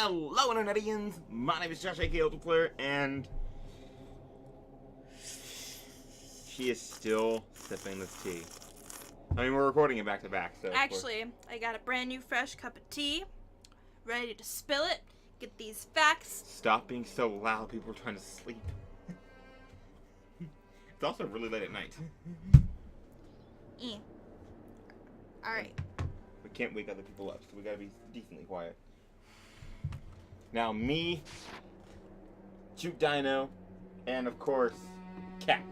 Hello, Internetians! My name is Josh, aka Ultiplayer, and she is still sipping this tea. I mean, we're recording it back to back, so. Actually, I got a brand new fresh cup of tea, ready to spill it, get these facts. Stop being so loud, people are trying to sleep. It's also really late at night. Alright. We can't wake other people up, so we gotta be decently quiet. Now, me, CuteDino, and of course, Cat.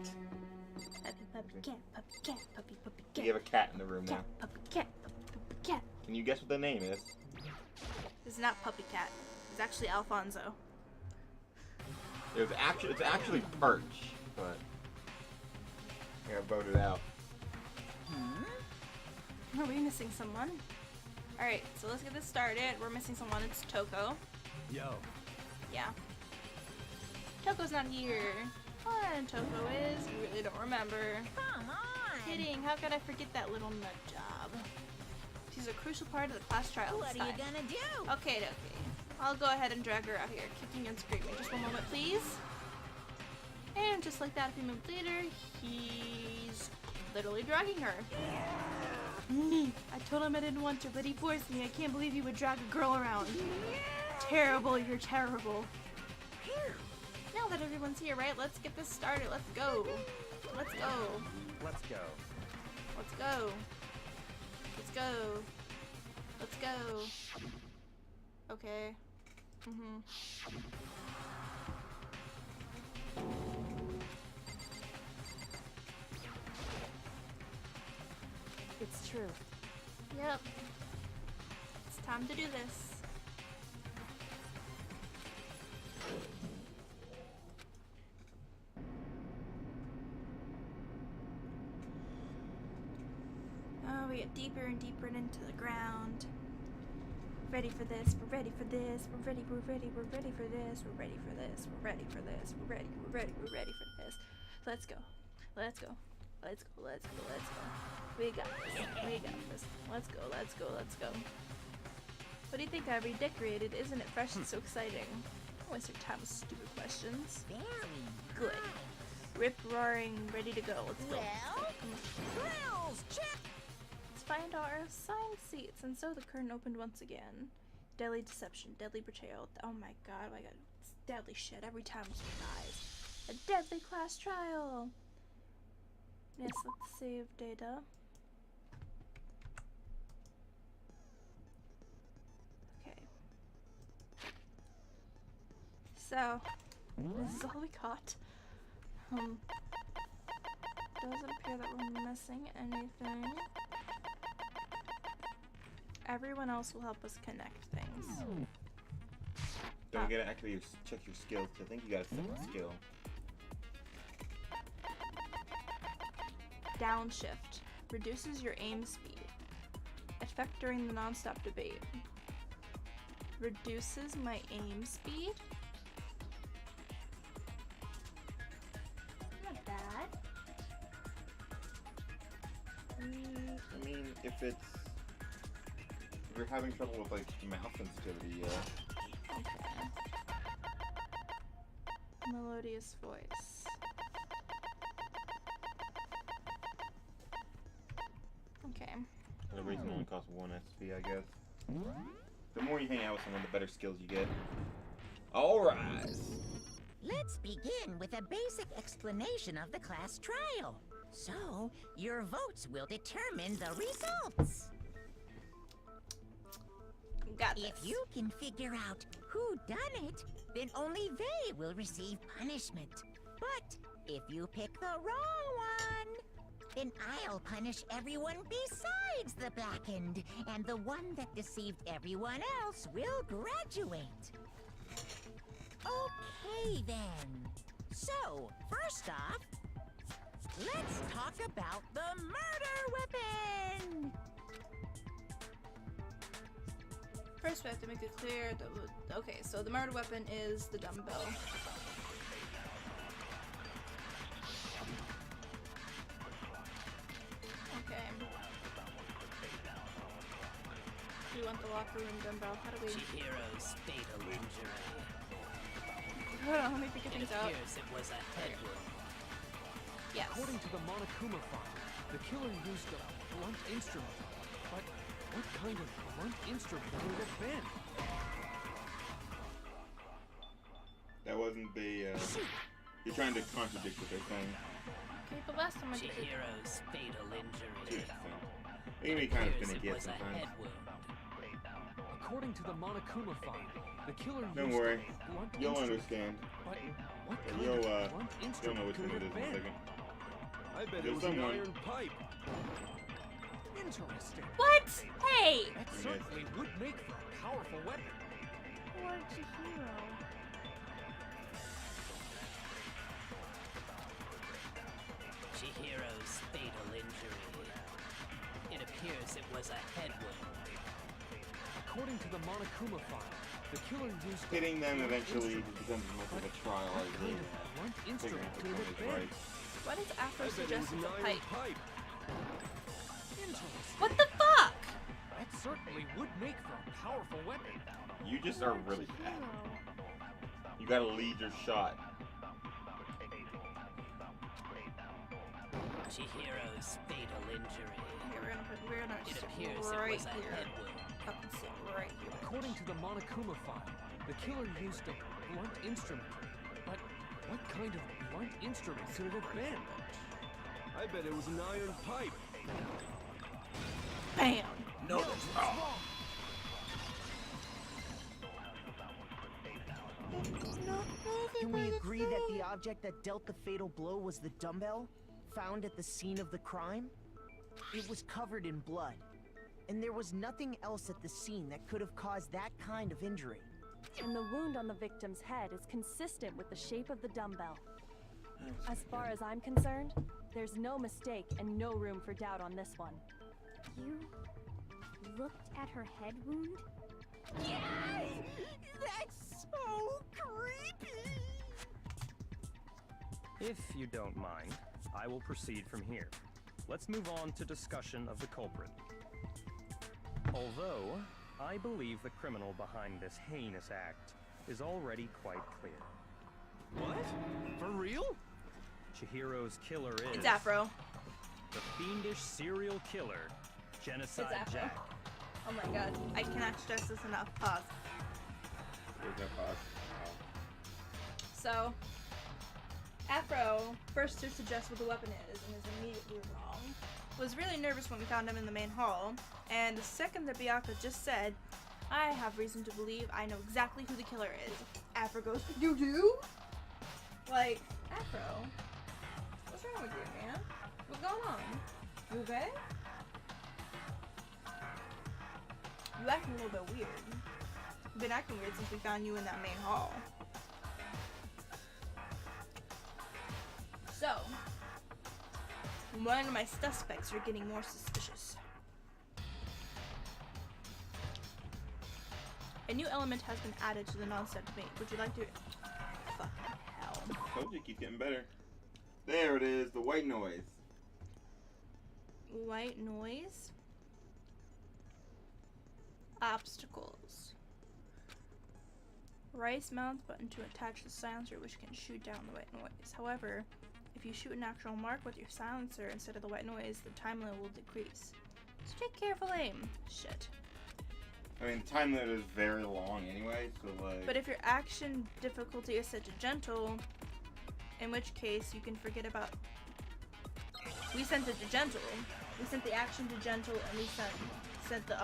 Puppy cat, puppy cat, puppy cat. We have a cat in the room now. Puppy cat, puppy cat. Can you guess what the name is? It's not puppy cat. It's actually Alfonso. It's actually Perch, but I gotta vote it out. Are we missing someone? Alright, so let's get this started. We're missing someone. It's Toko. Yo. Yeah. Toko's not here. Fun, Toko is. We really don't remember. Come on! Kidding, how could I forget that little nut job? She's a crucial part of the class trial What this are you time. gonna do? Okay. I'll go ahead and drag her out here, kicking and screaming. Just one moment, please. And just like that, a few minutes later, he's literally dragging her. I told him I didn't want to, but he forced me. I can't believe you would drag a girl around. Terrible, you're terrible. Now that everyone's here, right? Let's get this started. Let's go. Let's go. Let's go. Let's go. Let's go. Let's go. Okay. It's true. Yep. It's time to do this. Oh, we get deeper and deeper into the ground. Ready for this, we're ready for this, we're ready for this, we're ready for this, we're ready for this, we're ready for this. Let's go. Let's go. Let's go. We got this. Let's go. What do you think I redecorated? Isn't it fresh and so exciting? Don't waste your time with stupid questions. Very Good. Rip roaring, ready to go. Let's go. Well, drills, check! Let's find our assigned seats. And so the curtain opened once again. Deadly deception, deadly betrayal. Oh my god, it's deadly shit every time she dies. A deadly class trial. Yes, let's save data. Okay. So, this is all we got. Doesn't appear that we're missing anything. Everyone else will help us connect things. Don't forget to actually check your skills, because I think you got a second skill. Downshift. Reduces your aim speed. Effect during the non-stop debate. Reduces my aim speed? Not bad. I mean, if you're having trouble with, like, mouse sensitivity, yeah. Okay. Melodious voice. Okay. The reason only costs 1 SP, I guess. The more you hang out with someone, the better skills you get. Alright! Let's begin with a basic explanation of the class trial. So, your votes will determine the results. Got this. If you can figure out who done it, then only they will receive punishment. But if you pick the wrong one, then I'll punish everyone besides the blackened, and the one that deceived everyone else will graduate. Okay then. So, first off, let's talk about the murder weapon! First, we have to make it clear that. Okay, so the murder weapon is the dumbbell. Okay. We want the locker room dumbbell. How do we... Chihiro's fatal injury. Hold on, let me figure It things out. appears it was a head wound. Yes. According to the Monokuma file, the killer used a blunt instrument. But what kind of blunt instrument would it have been? That wasn't the, You're trying to contradict what they're saying. Okay, but last time I did it. Chihiro's fatal injury. They can be kind of Appears it finicky was a sometimes. head wound. According to the Monokuma file, the killer Don't used worry. a blunt You'll instrument. understand. But what Or kind you'll, of blunt you'll know instrument which could one it it is have in a been? second. I bet There's it was someone. an iron pipe. Interesting. What? Hey! That certainly would make for a powerful weapon. Poor Chihiro. Chihiro's fatal injury. It appears it was a head wound. According to the Monokuma file, the killer used Hitting them blunt eventually instrument. becomes much of a trial What as kind they of blunt figure instrument out could which it one have is been? right. Why does Afro I bet it suggest was it's an a iron pipe? pipe. Interesting. What the fuck? That certainly would make for a powerful weapon. You just are really bad. You gotta lead your shot. Chihiro's fatal injury. Okay, we're gonna It sit appears right it was a here. head wound. Fucking sit right here. According to the Monokuma file, the killer used a blunt instrument. But what kind of blunt instrument could it have been? I bet it was an iron pipe. Bam! No, that's wrong. Can we agree that the object that dealt the fatal blow was the dumbbell, found at the scene of the crime? It was covered in blood, and there was nothing else at the scene that could have caused that kind of injury. And the wound on the victim's head is consistent with the shape of the dumbbell. As far as I'm concerned, there's no mistake and no room for doubt on this one. You looked at her head wound? Yes! That's so creepy! If you don't mind, I will proceed from here. Let's move on to discussion of the culprit. Although, I believe the criminal behind this heinous act is already quite clear. What? For real? Chihiro's killer is It's Afro. the fiendish serial killer, Genocide It's Afro. Jack. Oh my god. I cannot stress this enough. Pause. Where's that pause? So, Afro, first to suggest what the weapon is and is immediately wrong, was really nervous when we found him in the main hall, and the second that Bianca just said, I have reason to believe I know exactly who the killer is. Afro goes, you do? Like, Afro, what's wrong with you, man? What's going on? You okay? You acting a little bit weird. You've been acting weird since we found you in that main hall. So, one of my suspects are getting more suspicious. A new element has been added to the non-step debate. Would you like to... Fucking hell. Told you it keeps getting better. There it is, the white noise. White noise. Obstacles. Right mouse button to attach the silencer, which can shoot down the white noise. However, if you shoot an actual mark with your silencer instead of the white noise, the time limit will decrease. So take careful aim. Shit. I mean, the time limit is very long anyway, so like... But if your action difficulty is set to gentle, in which case you can forget about... We sent it to gentle. We sent the action to gentle, and we sent the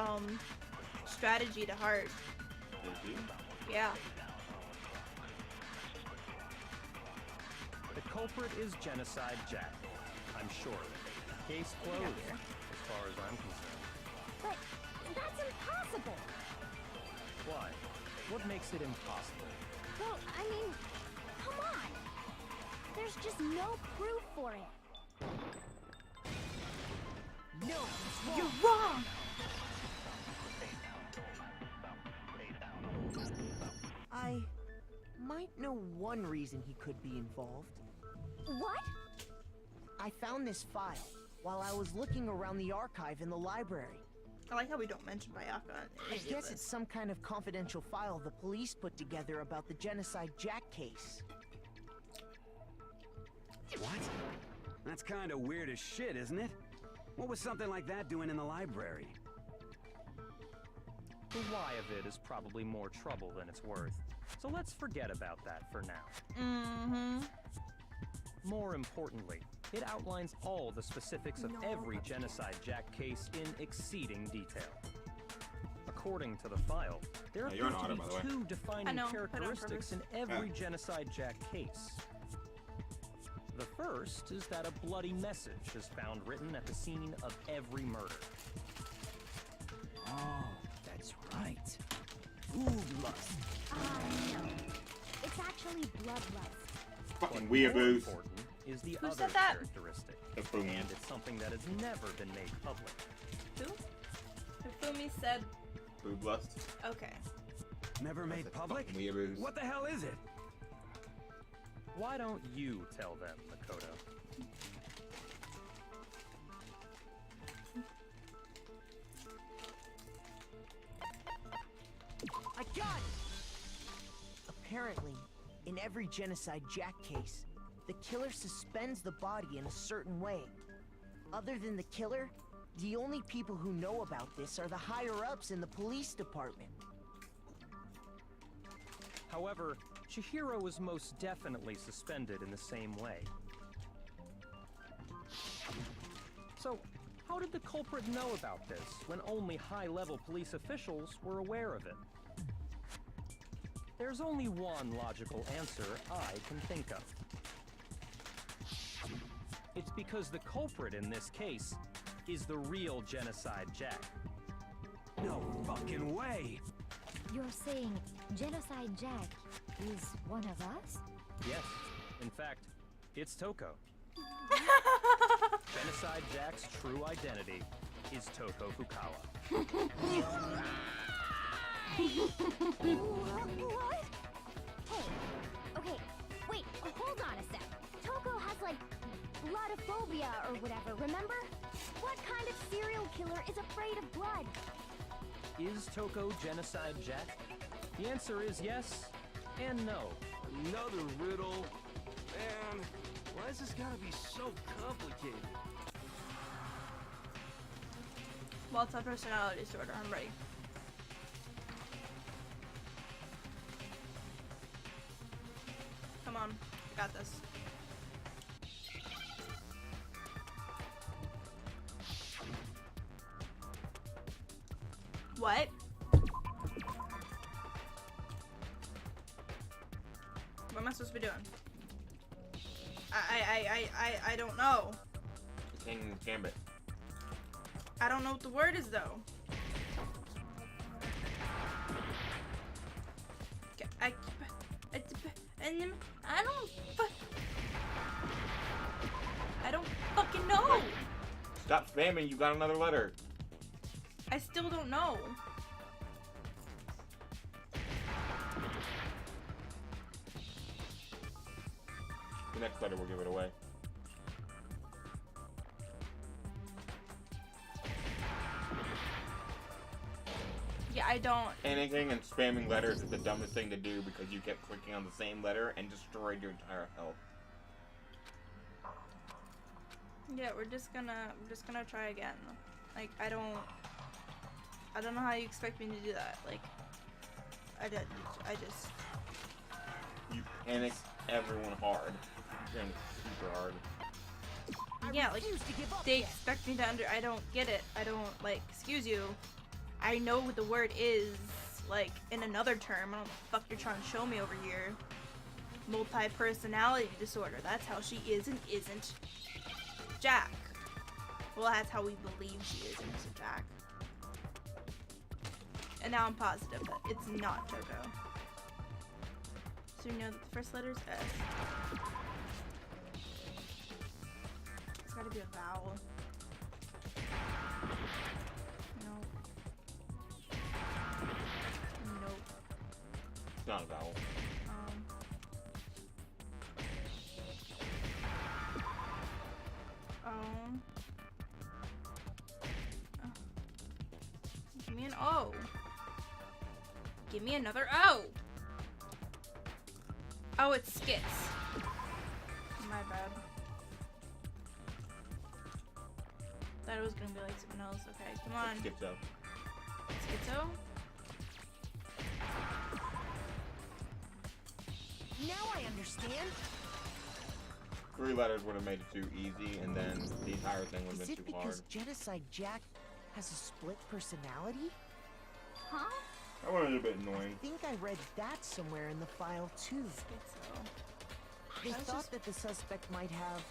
strategy to hard. Did you? Yeah. The culprit is Genocide Jack. I'm sure of it. Case closed, as far as I'm concerned. But that's impossible! Why? What makes it impossible? Well, I mean, come on! There's just no proof for it. No, You're wrong! I might know one reason he could be involved. What? I found this file while I was looking around the archive in the library. I like how we don't mention Bayaka. I guess it's some kind of confidential file the police put together about the Genocide Jack case. What? That's kind of weird as shit, isn't it? What was something like that doing in the library? The why of it is probably more trouble than it's worth. So let's forget about that for now. Mm-hmm. More importantly, it outlines all the specifics of every Genocide Jack case in exceeding detail. According to the file, there you're an appear to otter, by the way. be two defining characteristics in every Genocide Jack case. The first is that a bloody message is found written at the scene of every murder. Oh, that's right. Food lust. No. It's actually bloodlust. Fucking More weeaboos. important is the Who other said that? characteristic. Hifumi. And it's something that has never been made public. Who? Hifumi said, Boob lust. okay. Never made That's public? fucking weeaboos. What the hell is it? Why don't you tell them, Makoto? I got it! Apparently, in every Genocide Jack case, the killer suspends the body in a certain way. Other than the killer, the only people who know about this are the higher-ups in the police department. However, Chihiro was most definitely suspended in the same way. So, how did the culprit know about this when only high-level police officials were aware of it? There's only one logical answer I can think of. It's because the culprit in this case is the real Genocide Jack. No fucking way! You're saying Genocide Jack is one of us? Yes, in fact, it's Toko. Genocide Jack's true identity is Toko Fukawa. What? Hey, okay, wait, hold on a sec. Toko has like bloodophobia or whatever, remember? What kind of serial killer is afraid of blood? Is Toko Genocide Jack? The answer is yes and no. Another riddle. Man, why is this gotta be so complicated? Multi-personality disorder, I'm ready. Come on, I got this. What? What am I supposed to be doing? I don't know. It's hanging gambit. I don't know what the word is though. I don't fucking know. Stop spamming, you got another letter. I still don't know. The next letter will give it away. Yeah, I don't. Panicking and spamming letters is the dumbest thing to do because you kept clicking on the same letter and destroyed your entire health. Yeah, we're just gonna try again. Like, I don't know how you expect me to do that. Like, I just. You panic everyone hard. And super hard. Yeah, like, they expect me to I don't get it. I don't, like, excuse you. I know what the word is, like, in another term. I don't know what the fuck you're trying to show me over here. Multi-personality disorder. That's how she is and isn't Jack. Well, that's how we believe she is and isn't Jack. And now I'm positive that it's not Toko. So you know that the first letter is S. It's gotta be a vowel. Nope. Nope. It's not a vowel. O. Give me another O. Oh, it's skits. My bad. Thought it was gonna be like something else. Okay, come on. Schizo. Schizo? Now I understand. 3 letters would have made it too easy, and then the entire thing would have Is been it too hard. because Genocide Jack has a split personality? Huh? That one was a bit annoying. I think I read that somewhere in the file too. Schizo. They I was thought just- that the suspect might have,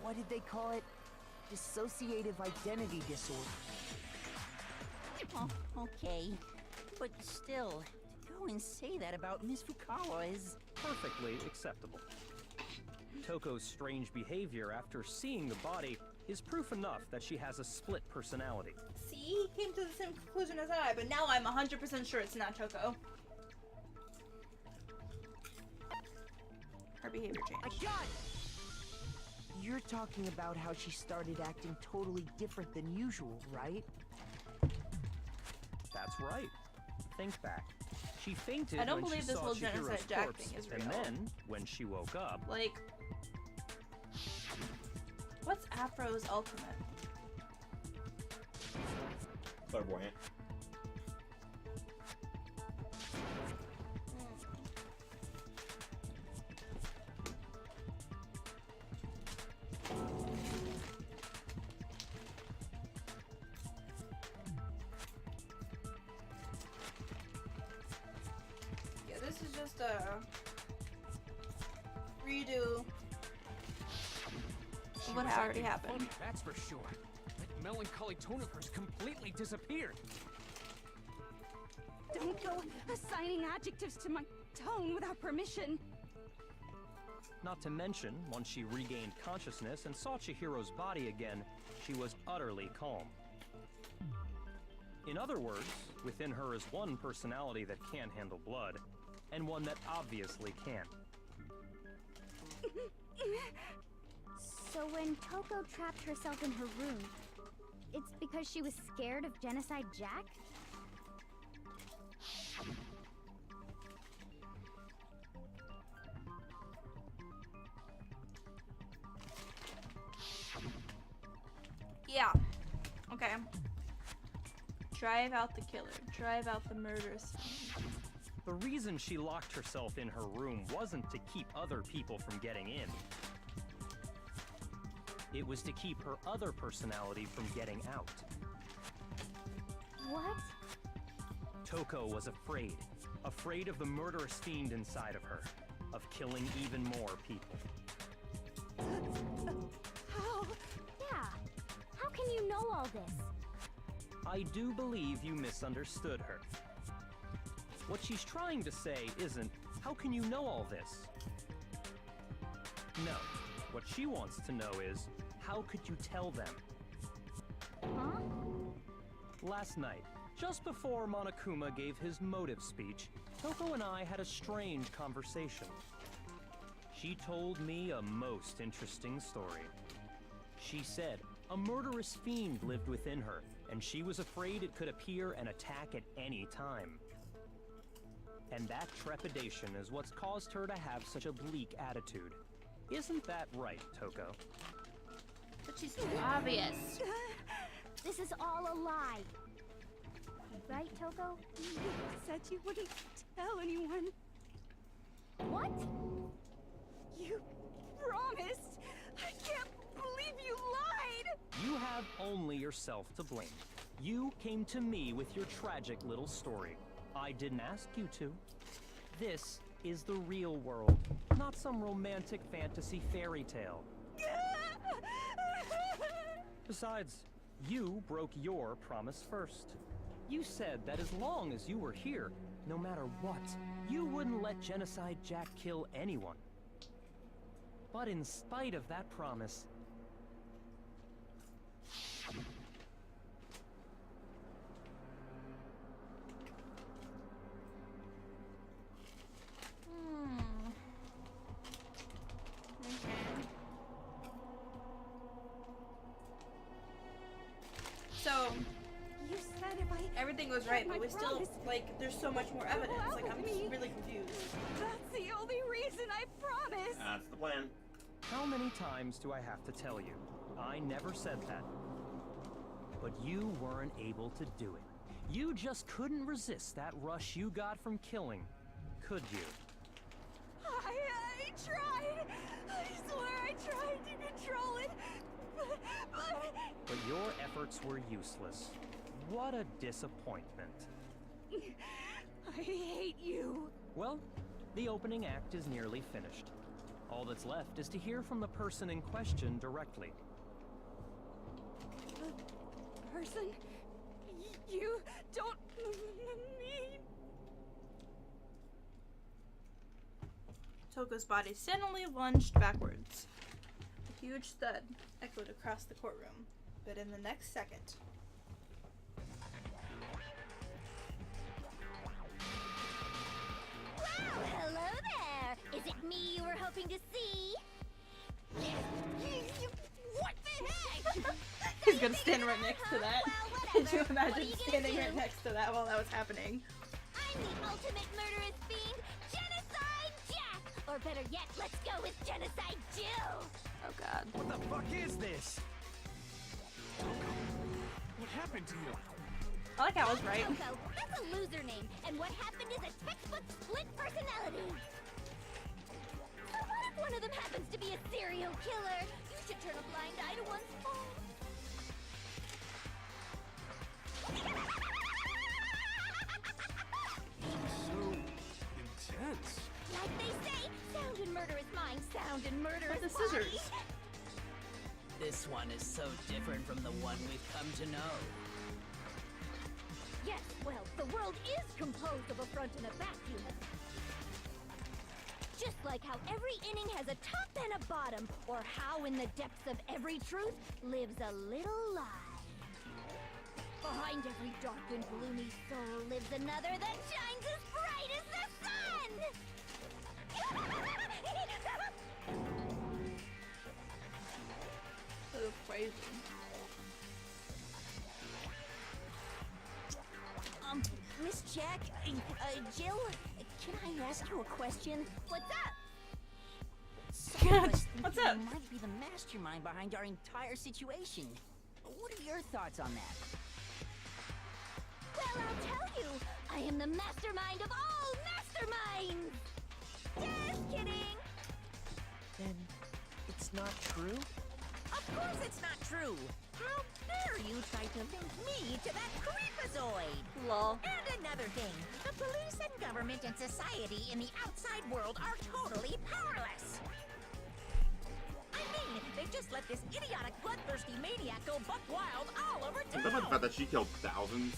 what did they call it? Dissociative identity disorder. Oh, okay. But still, to go and say that about Miss Fukawa is... Perfectly acceptable. Toko's strange behavior after seeing the body is proof enough that she has a split personality. See, he came to the same conclusion as I, but now I'm 100% sure it's not Toko. Her behavior I changed. got it! You're talking about how she started acting totally different than usual, right? That's right. Think back. She fainted I don't when believe she this saw whole Chihiro's Genocide Jack corpse, thing is and real. then, when she woke up, Like, what's Afro's ultimate? Clairvoyant. Yeah, this is just a redo of what already happened. Funny, that's for sure. That melancholy tone of hers completely disappeared. Don't go assigning adjectives to my tone without permission. not to mention, once she regained consciousness and saw Chihiro's body again, she was utterly calm. In other words, within her is one personality that can't handle blood, and one that obviously can. So when Toko trapped herself in her room, it's because she was scared of Genocide Jack? Yeah. Okay. Drive out the killer. Drive out the murderous. The reason she locked herself in her room wasn't to keep other people from getting in. It was to keep her other personality from getting out. What? Toko was afraid. Afraid of the murderous fiend inside of her. Of killing even more people. How? Yeah. How can you know all this? I do believe you misunderstood her. What she's trying to say isn't, how can you know all this? No. What she wants to know is, how could you tell them? Huh? Last night, just before Monokuma gave his motive speech, Toko and I had a strange conversation. She told me a most interesting story. She said a murderous fiend lived within her, and she was afraid it could appear and attack at any time. And that trepidation is what's caused her to have such a bleak attitude. Isn't that right, Toko? But she's too obvious. This is all a lie. Right, Toko? You said you wouldn't tell anyone. What? You promised. I can't believe you lied. You have only yourself to blame. You came to me with your tragic little story. I didn't ask you to. This is the real world, not some romantic fantasy fairy tale. Besides, you broke your promise first. You said that as long as you were here, no matter what, you wouldn't let Genocide Jack kill anyone. But in spite of that promise, So, You said if I everything was right, but we still, like, there's so much more evidence. Like, I'm just really confused. That's the only reason I promise. That's the plan. How many times do I have to tell you? I never said that. But you weren't able to do it. You just couldn't resist that rush you got from killing, could you? I tried. I swear I tried to control it. But your efforts were useless. What a disappointment. I hate you. Well, the opening act is nearly finished. All that's left is to hear from the person in question directly. The person? You don't mean... Toko's body suddenly lunged backwards. A huge thud echoed across the courtroom, but in the next second... Well, hello there! Is it me you were hoping to see? What the heck? He's gonna stand right next to that. Well, Could you whatever. imagine What are you gonna standing do? right next to that while that was happening? I'm the ultimate murderous fiend, Genocide Jack! Or better yet, let's go with Genocide Jill! Oh god. What the fuck is this? What happened to you? I like how I was right. Toko, that's a loser name, and what happened is a textbook split personality. So what if one of them happens to be a serial killer? You should turn a blind eye to one's fault. So intense. Like they say, sound in murderous mind, sound in murderous But the scissors. body. This one is so different from the one we've come to know. Yes, well, the world is composed of a front and a back, you know. Just like how every inning has a top and a bottom, or how in the depths of every truth lives a little lie. Behind every dark and gloomy soul lives another that shines as bright as the sun! So crazy. Miss Jack, Jill, can I ask you a question? What's up? Some of us think What's you up? might be the mastermind behind our entire situation. What are your thoughts on that? Well, I'll tell you, I am the mastermind of all masterminds! Just kidding! Then it's not true? Of course it's not true! How dare you try to link me to that creepazoid? Lol. And another thing, the police and government and society in the outside world are totally powerless. I mean, they just let this idiotic, bloodthirsty maniac go buck wild all over Think about the town. fact that she killed thousands,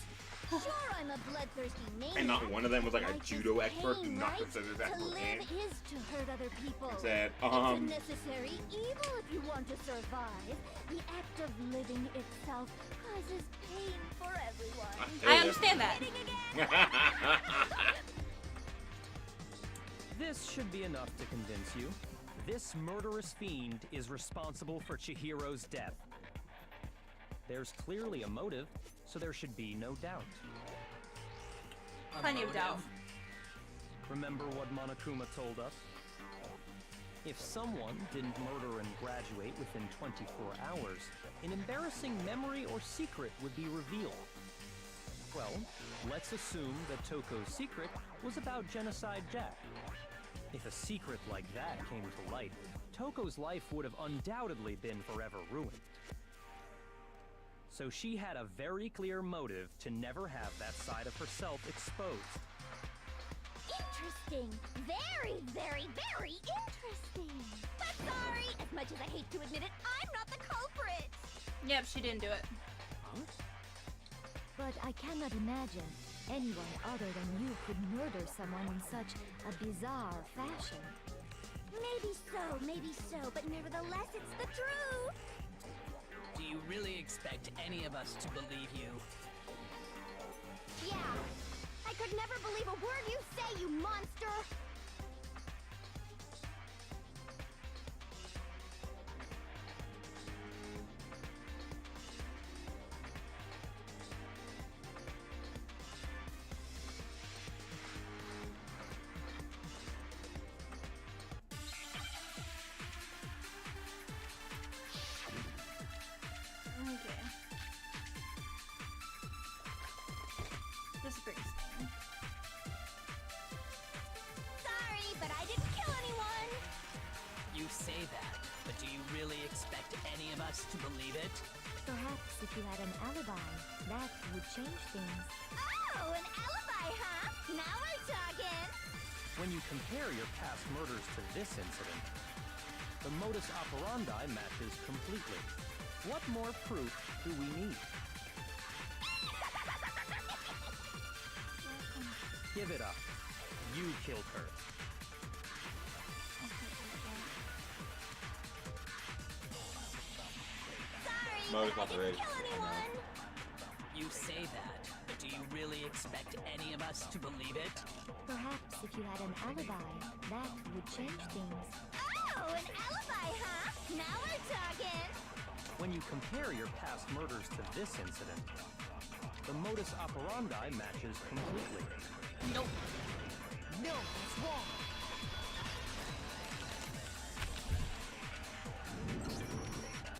Sure, I'm a bloodthirsty maniac. and not one of them was like a Life judo is expert who pain, knocked her right? scissors out of To her hand. live is to hurt other people. Said, It's a necessary evil if you want to survive. The act of living itself causes pain for everyone. I understand that. Kidding again? This should be enough to convince you. This murderous fiend is responsible for Chihiro's death. There's clearly a motive, so there should be no doubt. Plenty of doubt. Remember what Monokuma told us? If someone didn't murder and graduate within 24 hours, an embarrassing memory or secret would be revealed. Well, let's assume that Toko's secret was about Genocide Jack. If a secret like that came to light, Toko's life would have undoubtedly been forever ruined. So she had a very clear motive to never have that side of herself exposed. Interesting. Very, very, very interesting. But sorry, as much as I hate to admit it, I'm not the culprit. Yep, she didn't do it. But I cannot imagine anyone other than you could murder someone in such a bizarre fashion. Maybe so, but nevertheless, it's the truth. Do you really expect any of us to believe you? Yeah. I could never believe a word you say, you monster! But do you really expect any of us to believe it? Perhaps if you had an alibi, that would change things. Oh, an alibi, huh? Now we're talking! When you compare your past murders to this incident, the modus operandi matches completely. What more proof do we need? Give it up. You killed her. Sorry, Mo's but not I the didn't race. kill anyone! You say that, but do you really expect any of us to believe it? Perhaps if you had an alibi, that would change things. Oh, an alibi, huh? Now we're talking! When you compare your past murders to this incident, the modus operandi matches completely. Nope. No, that's wrong.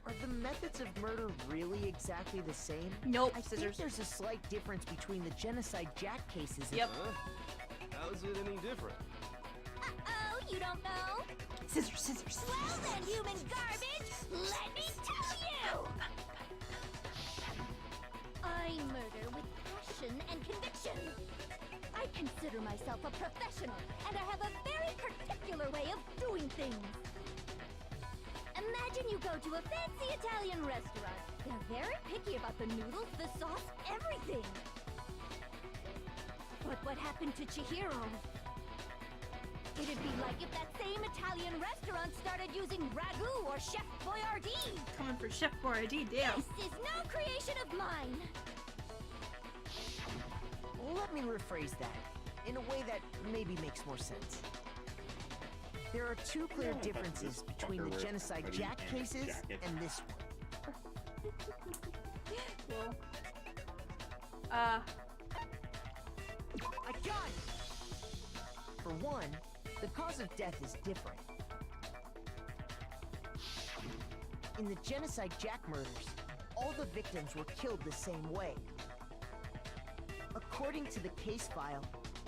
Are the methods of murder really exactly the same? Nope, I think scissors. there's a slight difference between the genocide Jack cases and... Yep. How's it any different? Uh-oh, you don't know? Scissors, scissors. Well then, human garbage, let me tell you! I murder with passion and conviction. I consider myself a professional, and I have a very particular way of doing things. Imagine you go to a fancy Italian restaurant. They're very picky about the noodles, the sauce, everything. But what happened to Chihiro? It'd be like if that same Italian restaurant started using ragu or Chef Boyardee. Coming for Chef Boyardee, damn. This is no creation of mine. Let me rephrase that, in a way that maybe makes more sense. There are two clear differences between the genocide Jack cases and this one. Well, I got it! For one, the cause of death is different. In the genocide Jack murders, all the victims were killed the same way. According to the case file,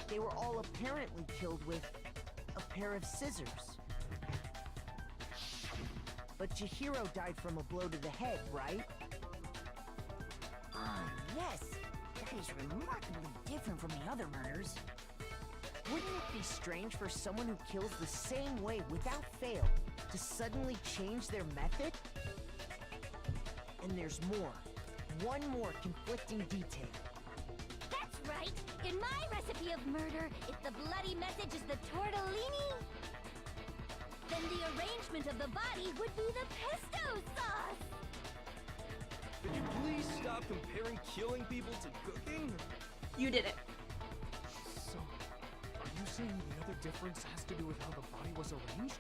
they were all apparently killed with a pair of scissors. But Chihiro died from a blow to the head, right? Yes. That is remarkably different from the other murders. Wouldn't it be strange for someone who kills the same way without fail to suddenly change their method? And there's more. One more conflicting detail. That's right. In my recipe of murder, if the bloody message is the tortellini, then the arrangement of the body would be the pesto sauce. Could you please stop comparing killing people to cooking? you did it. So, are you saying the other difference has to do with how the body was arranged?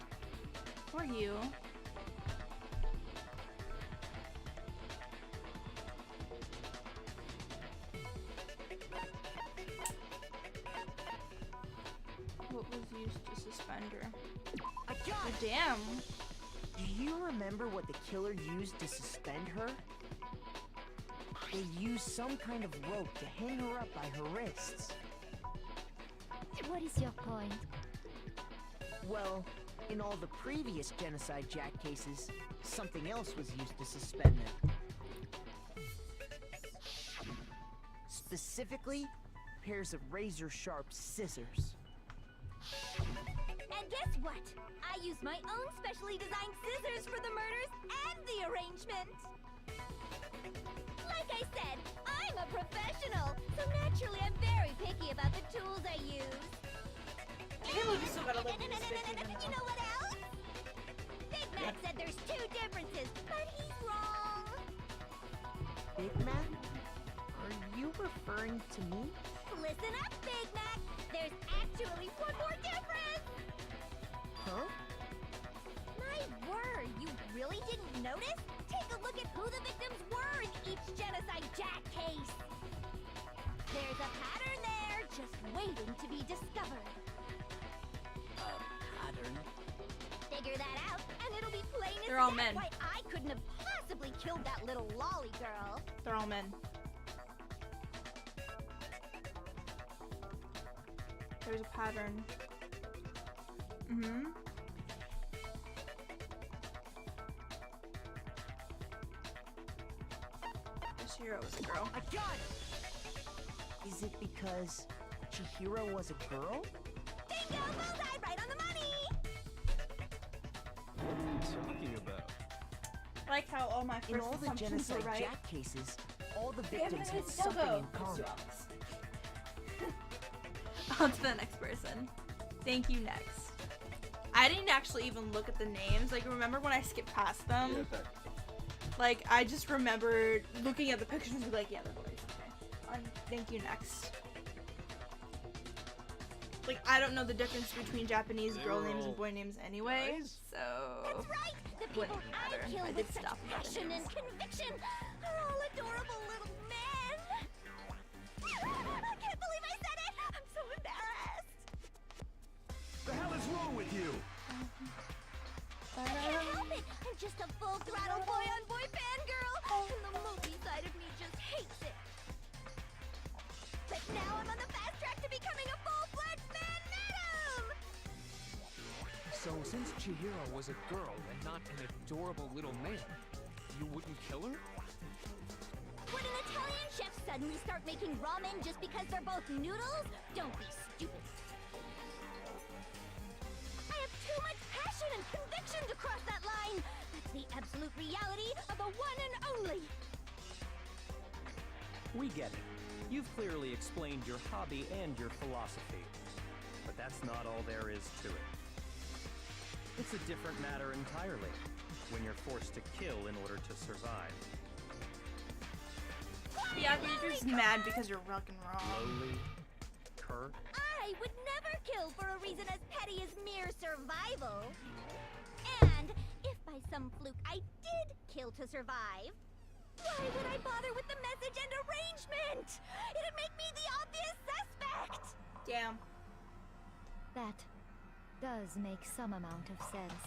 Or you. What was used to suspend her? I got Oh, it! damn. Do you remember what the killer used to suspend her? They used some kind of rope to hang her up by her wrists. What is your point? Well, in all the previous genocide Jack cases, something else was used to suspend them. Specifically, pairs of razor-sharp scissors. And guess what? I used my own specially designed scissors for the murders and the arrangement. Like I said, I'm a professional, so naturally I'm very picky about the tools I use. Hey, look, you still gotta live with this bitch even You now. know what else? Big Mac said there's two differences, but he's wrong. Big Mac? Are you referring to me? Listen up, Big Mac. There's actually one more difference. Huh? My word, you really didn't notice? Take a look at who the victims were in each genocide Jack case. There's a pattern there, just waiting to be discovered. Pattern? Figure that out, and it'll be plain as They're all day men. why I couldn't have possibly killed that little lolly girl. They're all men. There's a pattern. Mm-hmm. Chihiro was a girl. I got it! Is it because Chihiro was a girl? Bingo! Bullseye! Right on the money! What are you talking about? I like how all my first In all the assumptions were genocide right. Jack cases, all the Yeah, victims but had it's something Dogo. in common. On to the next person. Thank you, next. I didn't actually even look at the names. Like, remember when I skipped past them? Yeah, thanks. Like, I just remembered looking at the pictures and be like, yeah, they're boys. Okay. Thank you, next. Like, I don't know the difference between Japanese girl names and boy names anyway, guys? so That's right! The people wouldn't matter. I I killed did with such stop at the passion names. and conviction are all adorable little men! I can't believe I said it! I'm so embarrassed! The hell is wrong with you? I can't help it! I'm just a full-throttle boy-on-boy fangirl! And the movie side of me just hates it! But now I'm on the fast track to becoming a full-fledged fan madam! So since Chihiro was a girl and not an adorable little man, you wouldn't kill her? Would an Italian chef suddenly start making ramen just because they're both noodles? Don't be stupid. I have too much passion and conviction to cross that line. That's the absolute reality of the one and only. We get it. You've clearly explained your hobby and your philosophy. But that's not all there is to it. It's a different matter entirely, when you're forced to kill in order to survive. Yeah, but you're just mad because you're fucking wrong. Lowly, curt, I would never kill for a reason as petty as mere survival. And if by some fluke I did kill to survive, why would I bother with the message and arrangement? It'd make me the obvious suspect. Damn. That does make some amount of sense.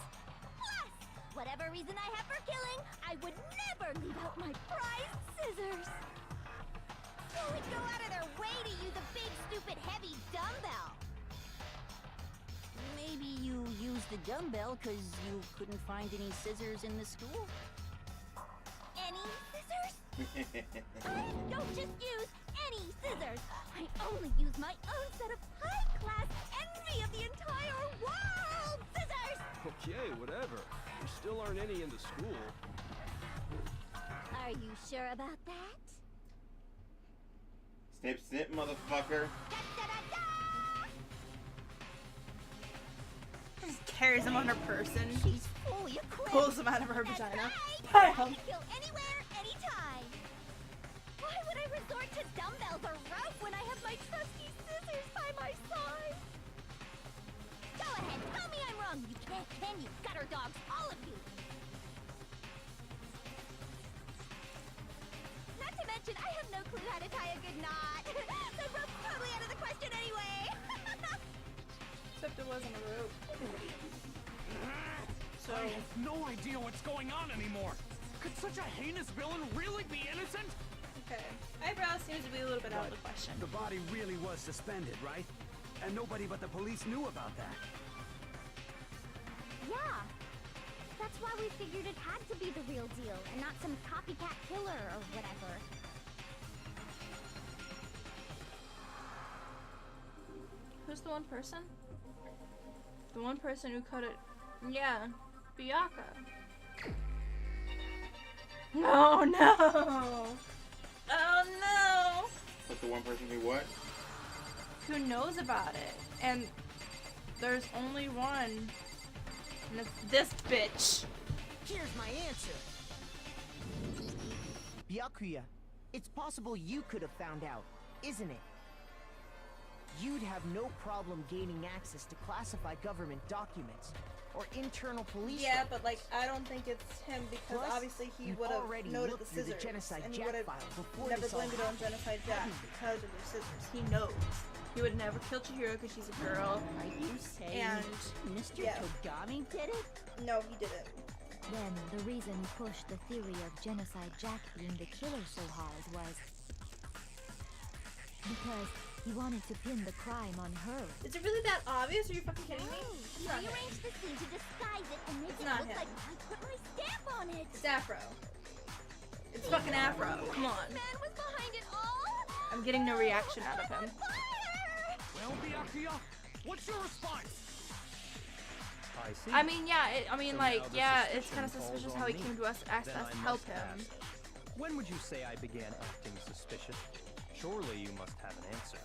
Plus, whatever reason I have for killing, I would never leave out my prized scissors. Who would go out of their way to use a big, stupid, heavy dumbbell? Maybe you used the dumbbell because you couldn't find any scissors in the school? Any scissors? I don't just use any scissors. I only use my own set of high-class envy of the entire world scissors! Okay, whatever. There still aren't any in the school. Are you sure about that? Snip, snip, motherfucker. Da-da-da-da! Just carries him on her person. She's fully equipped. Pulls him out of her That's vagina. right. I Bam. can kill anywhere, anytime. Why would I resort to dumbbells or rope when I have my trusty scissors by my side? Go ahead, tell me I'm wrong. You can't, can you? Gutter dogs, all of you. Not to mention, I have no clue how to tie a good knot. The rope's totally out of the question anyway. Except it wasn't a rope. So, I have no idea what's going on anymore. Could such a heinous villain really be innocent? okay. Eyebrow seems to be a little bit out of the question. The body really was suspended, right? And nobody but the police knew about that. Yeah. That's why we figured it had to be the real deal and not some copycat killer or whatever. Who's the one person? The one person who cut it. Yeah, Biyaka. Oh no! Oh no! But the one person who what? Who knows about it? And there's only one. And it's this bitch. Here's my answer. Byakuya, it's possible you could have found out, isn't it? You'd have no problem gaining access to classified government documents or internal police. Yeah, records. but like I don't think it's him because Plus, obviously he you'd would have already noted the looked through the scissors Genocide and he Jack would have file before never this all blamed it on happened. Genocide Jack because of their scissors. He knows. He would never kill Chihiro because she's a girl. Are you saying And Mr. yeah. Togami did it? No, he didn't. Then the reason he pushed the theory of Genocide Jack being the killer so hard was because he wanted to pin the crime on her. Is it really that obvious? Are you fucking kidding me? No, It's he not him. rearranged the scene to disguise it and make It's it not look him. like I put my stamp on it. It's Afro. It's fucking Afro. Come on. Man was behind it all. I'm getting no reaction out of him. Well, Byakuya, what's your response? I see. I mean, yeah. Like, the yeah. It's suspicion kind of falls suspicious on how he me. came to us, asked Then us I to help must him. ask, when would you say I began acting suspicious? Surely you must have an answer.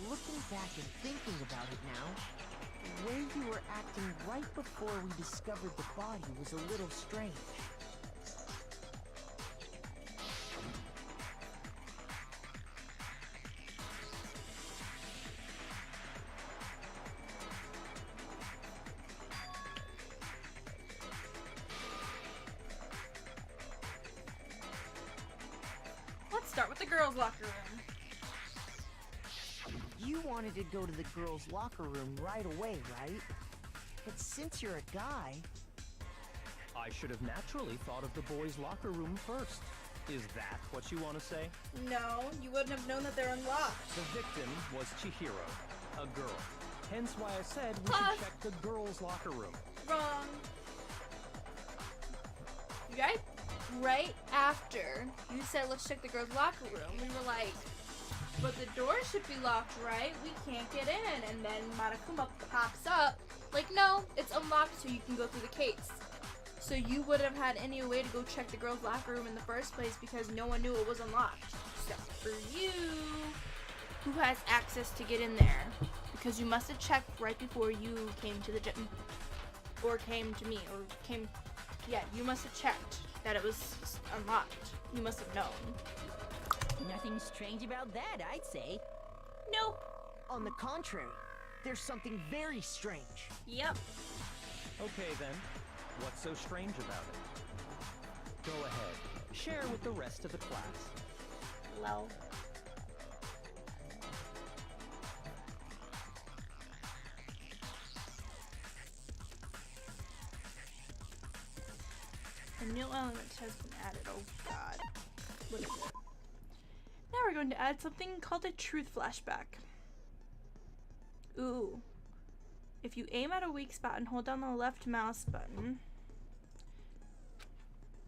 Looking back and thinking about it now, the way you were acting right before we discovered the body was a little strange. Let's start with the girls' locker room. You wanted to go to the girls' locker room right away, right? But since you're a guy, I should have naturally thought of the boys' locker room first. Is that what you want to say? No, you wouldn't have known that they're unlocked. The victim was Chihiro, a girl. Hence why I said we Pause. should check the girls' locker room. Wrong. Right after you said let's check the girls' locker room, we were like, but the door should be locked, right? We can't get in. And then Monokuma pops up, like, no, it's unlocked so you can go through the case. So you would have had any way to go check the girls' locker room in the first place because no one knew it was unlocked. Except for you, who has access to get in there. Because you must have checked right before you came to the gym. Or came to me, or came... Yeah, you must have checked that it was unlocked. You must have known. Nothing strange about that, I'd say. Nope. on the contrary, there's something very strange. Yep. Okay then, what's so strange about it? Go ahead, share with the rest of the class. Lol. A new element has been added. Oh god. What is it? Now we're going to add something called a truth flashback. Ooh. If you aim at a weak spot and hold down the left mouse button,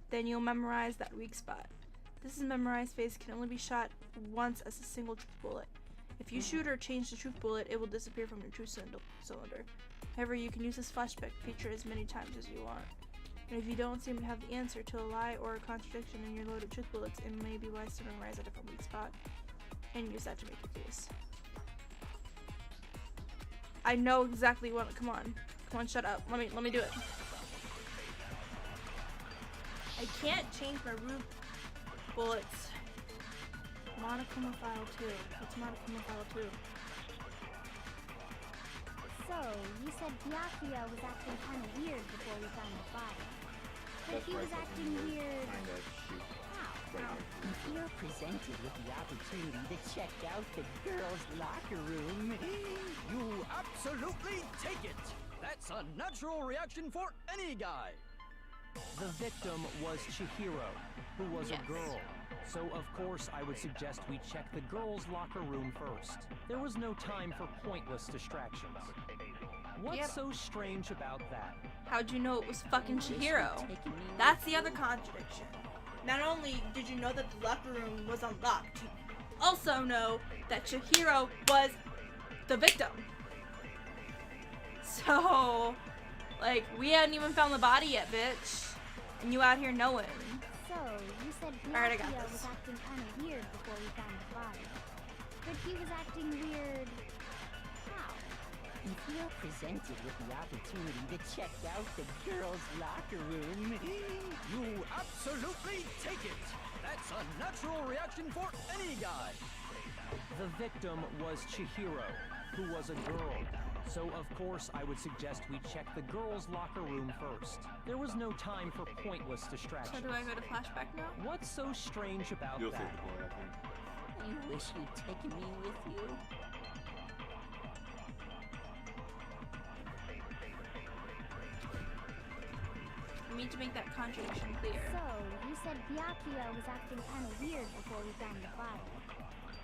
then you'll memorize that weak spot. This is memorized phase can only be shot once as a single truth bullet. If you shoot or change the truth bullet, it will disappear from your truth cylinder. However, you can use this flashback feature as many times as you want. And if you don't seem to have the answer to a lie or a contradiction in your loaded truth bullets, it may be wise to memorize a different weak spot and use that to make your case. I know exactly what. Come on, shut up. Let me do it. I can't change my root bullets. Monokuma file 2. What's Monokuma file 2? So, you said Byakuya was acting kind of weird before we found the body. But That's he was right, acting weird. Kind of shoot. How? Right If you're presented with the opportunity to check out the girls' locker room, You absolutely take it! That's a natural reaction for any guy! The victim was Chihiro, who was Yes. a girl. So of course I would suggest we check the girls' locker room first. There was no time for pointless distractions. What's Yep. so strange about that? How'd you know it was fucking Chihiro? That's the other contradiction. Not only did you know that the locker room was unlocked, you also know that Chihiro was the victim. So, like, we hadn't even found the body yet, bitch. And you out here knowing. So, you said Alright, I got Byakuya this. was acting kind of weird before we found the body. But he was acting weird. How? if you're presented with the opportunity to check out the girls' locker room, You absolutely take it! That's a natural reaction for any guy! The victim was Chihiro, who was a girl. So of course I would suggest we check the girls' locker room first. There was no time for pointless So distractions. do I go to flashback now? What's so strange about You'll see that? the point, I think. you wish you'd taken me with you. I need to make that contradiction clear. So, you said Byakuya was acting kind of weird before we found the body.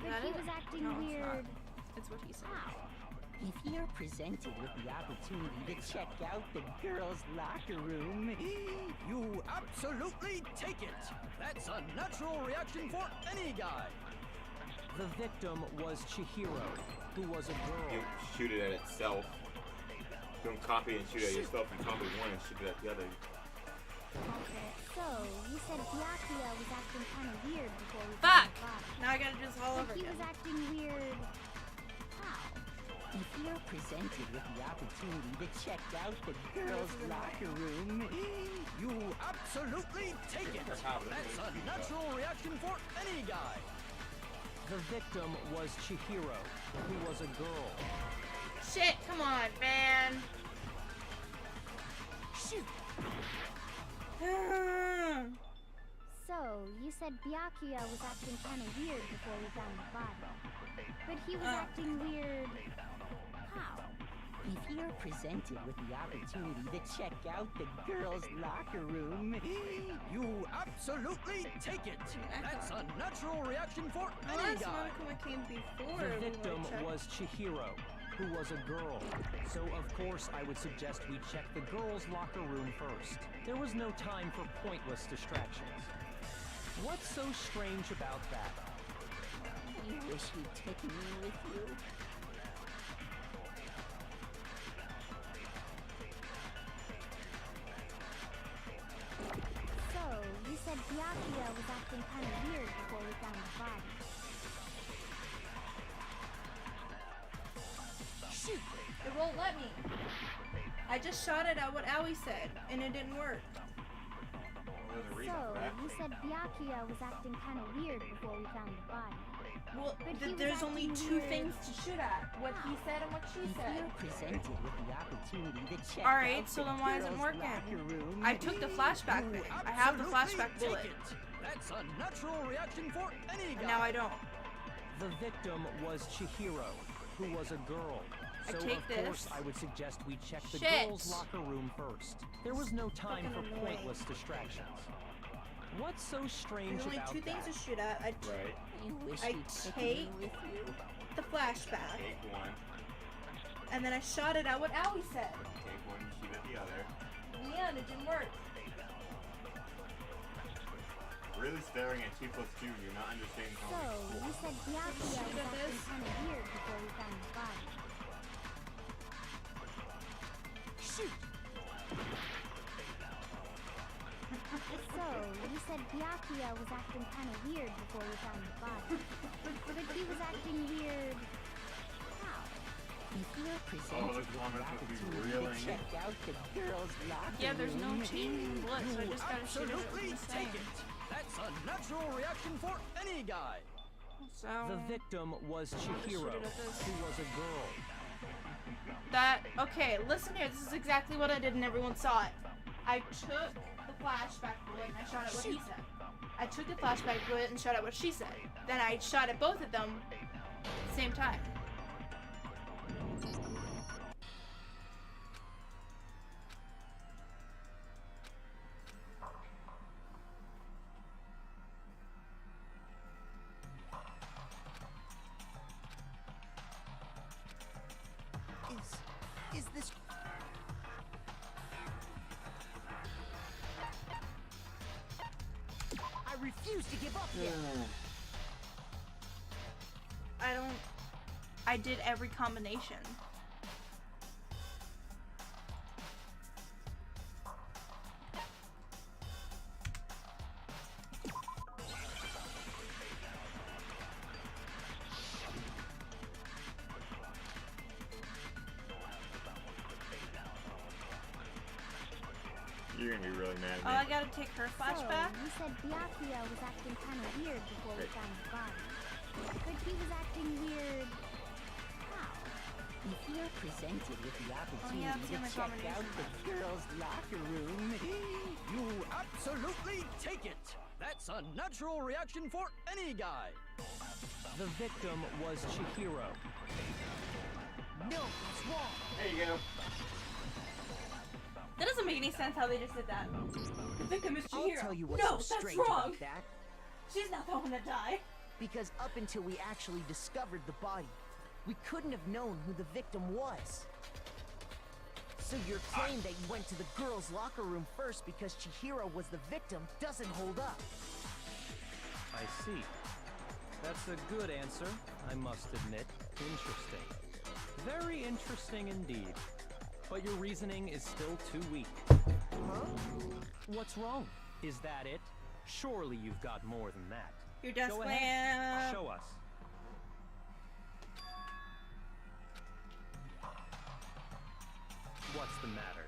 But That he it? was acting No, it's not. weird. It's what he said. How? If you're presented with the opportunity to check out the girls' locker room, You absolutely take it! That's a natural reaction for any guy! The victim was Chihiro, who was a girl. You shoot it at itself. Don't copy and shoot at yourself. You copy one and shoot it at the other. Okay, so you said Byakuya was acting kind of weird before we Fuck! found the body. Now I gotta do this all over But he again. was acting weird. How? if you're presented with the opportunity to check out the girls' locker room, You absolutely take it! That's a natural reaction for any guy! The victim was Chihiro, who was a girl. Shit, come on, man. shoot! So, you said Byakuya was acting kind of weird before we found the body. But he was acting weird. How? If you're presented with the opportunity to check out the girls' locker room, You absolutely take it! That's a natural reaction for any Unless guy! Monokuma came before. The we victim would've checked. was Chihiro, who was a girl. So of course I would suggest we check the girls' locker room first. There was no time for pointless distractions. What's so strange about that? you wish you'd taken me with you. So, you said Byakuya was acting kind of weird before we found the body. Shoot! It won't let me. I just shot it at what Aoi said, and it didn't work. There's a reason So, for that. you said Byakuya was acting kind of weird before we found the body. Well, But he was there's only acting two weird. things to shoot at. What he said and what she If said. you're presented with the opportunity to check Alright, out so the then why isn't it girls' working? locker room, I took the flashback You thing. I have the absolutely flashback take bullet. it. That's a natural reaction for any guy! And now I don't. The victim was Chihiro, who was a girl. I So take of this. course I would suggest we check the Shit. girls' locker room first. There was no time Fucking for annoying. pointless distractions. What's so strange There's only about two things that? to shoot at. Right. you wish I you'd taken me take- with you. the flashback, Take one. and then I shot it at what Aoi said. Take one and shoot at the other. In the end, it didn't work. Really staring at 2 plus 2, you're not understanding how So, it's you said Byakuya was Shoot at acting this. kind of weird before we found the body. Shoot! So, you said Byakuya was acting kind of weird before we found the body. But he was acting weird. How? If you're presented the with the comments would be opportunity reeling. to check out the girls' locker Yeah, there's no room, change in blood, so I You just gotta shoot it at what absolutely he's take saying. it! That's a natural reaction for any guy! So The victim was shoot Chihiro, it at this. who was a girl. okay, listen here. This is exactly what I did, and everyone saw it. I took the flashback bullet and I shot at what he said. I took the flashback bullet and shot at what she said. Then I shot at both of them at the same time. Is this... I refuse to give up yet. I did every combination. You're gonna be really mad Oh, I at me. gotta take her flashback. So, you said Byakuya was acting kind of weird before we found the body. But he was acting weird. How? if you're presented with the opportunity yeah, it's to in the check out combination. the girls' locker room, You absolutely take it! That's a natural reaction for any guy! The victim was Chihiro. No, it's wrong. There you go. That doesn't make any sense how they just did that. The victim is I'll Chihiro. tell you what's No, so that's strange wrong. about that. She's not the one that died. Because up until we actually discovered the body, We couldn't have known who the victim was. So your claim that you went to the girls' locker room first because Chihiro was the victim doesn't hold up. I see. That's a good answer, I must admit. Interesting. Very interesting indeed. But your reasoning is still too weak. Huh? What's wrong? Is that it? Surely you've got more than that. Your desk Go ahead. lamp. Show us. What's the matter?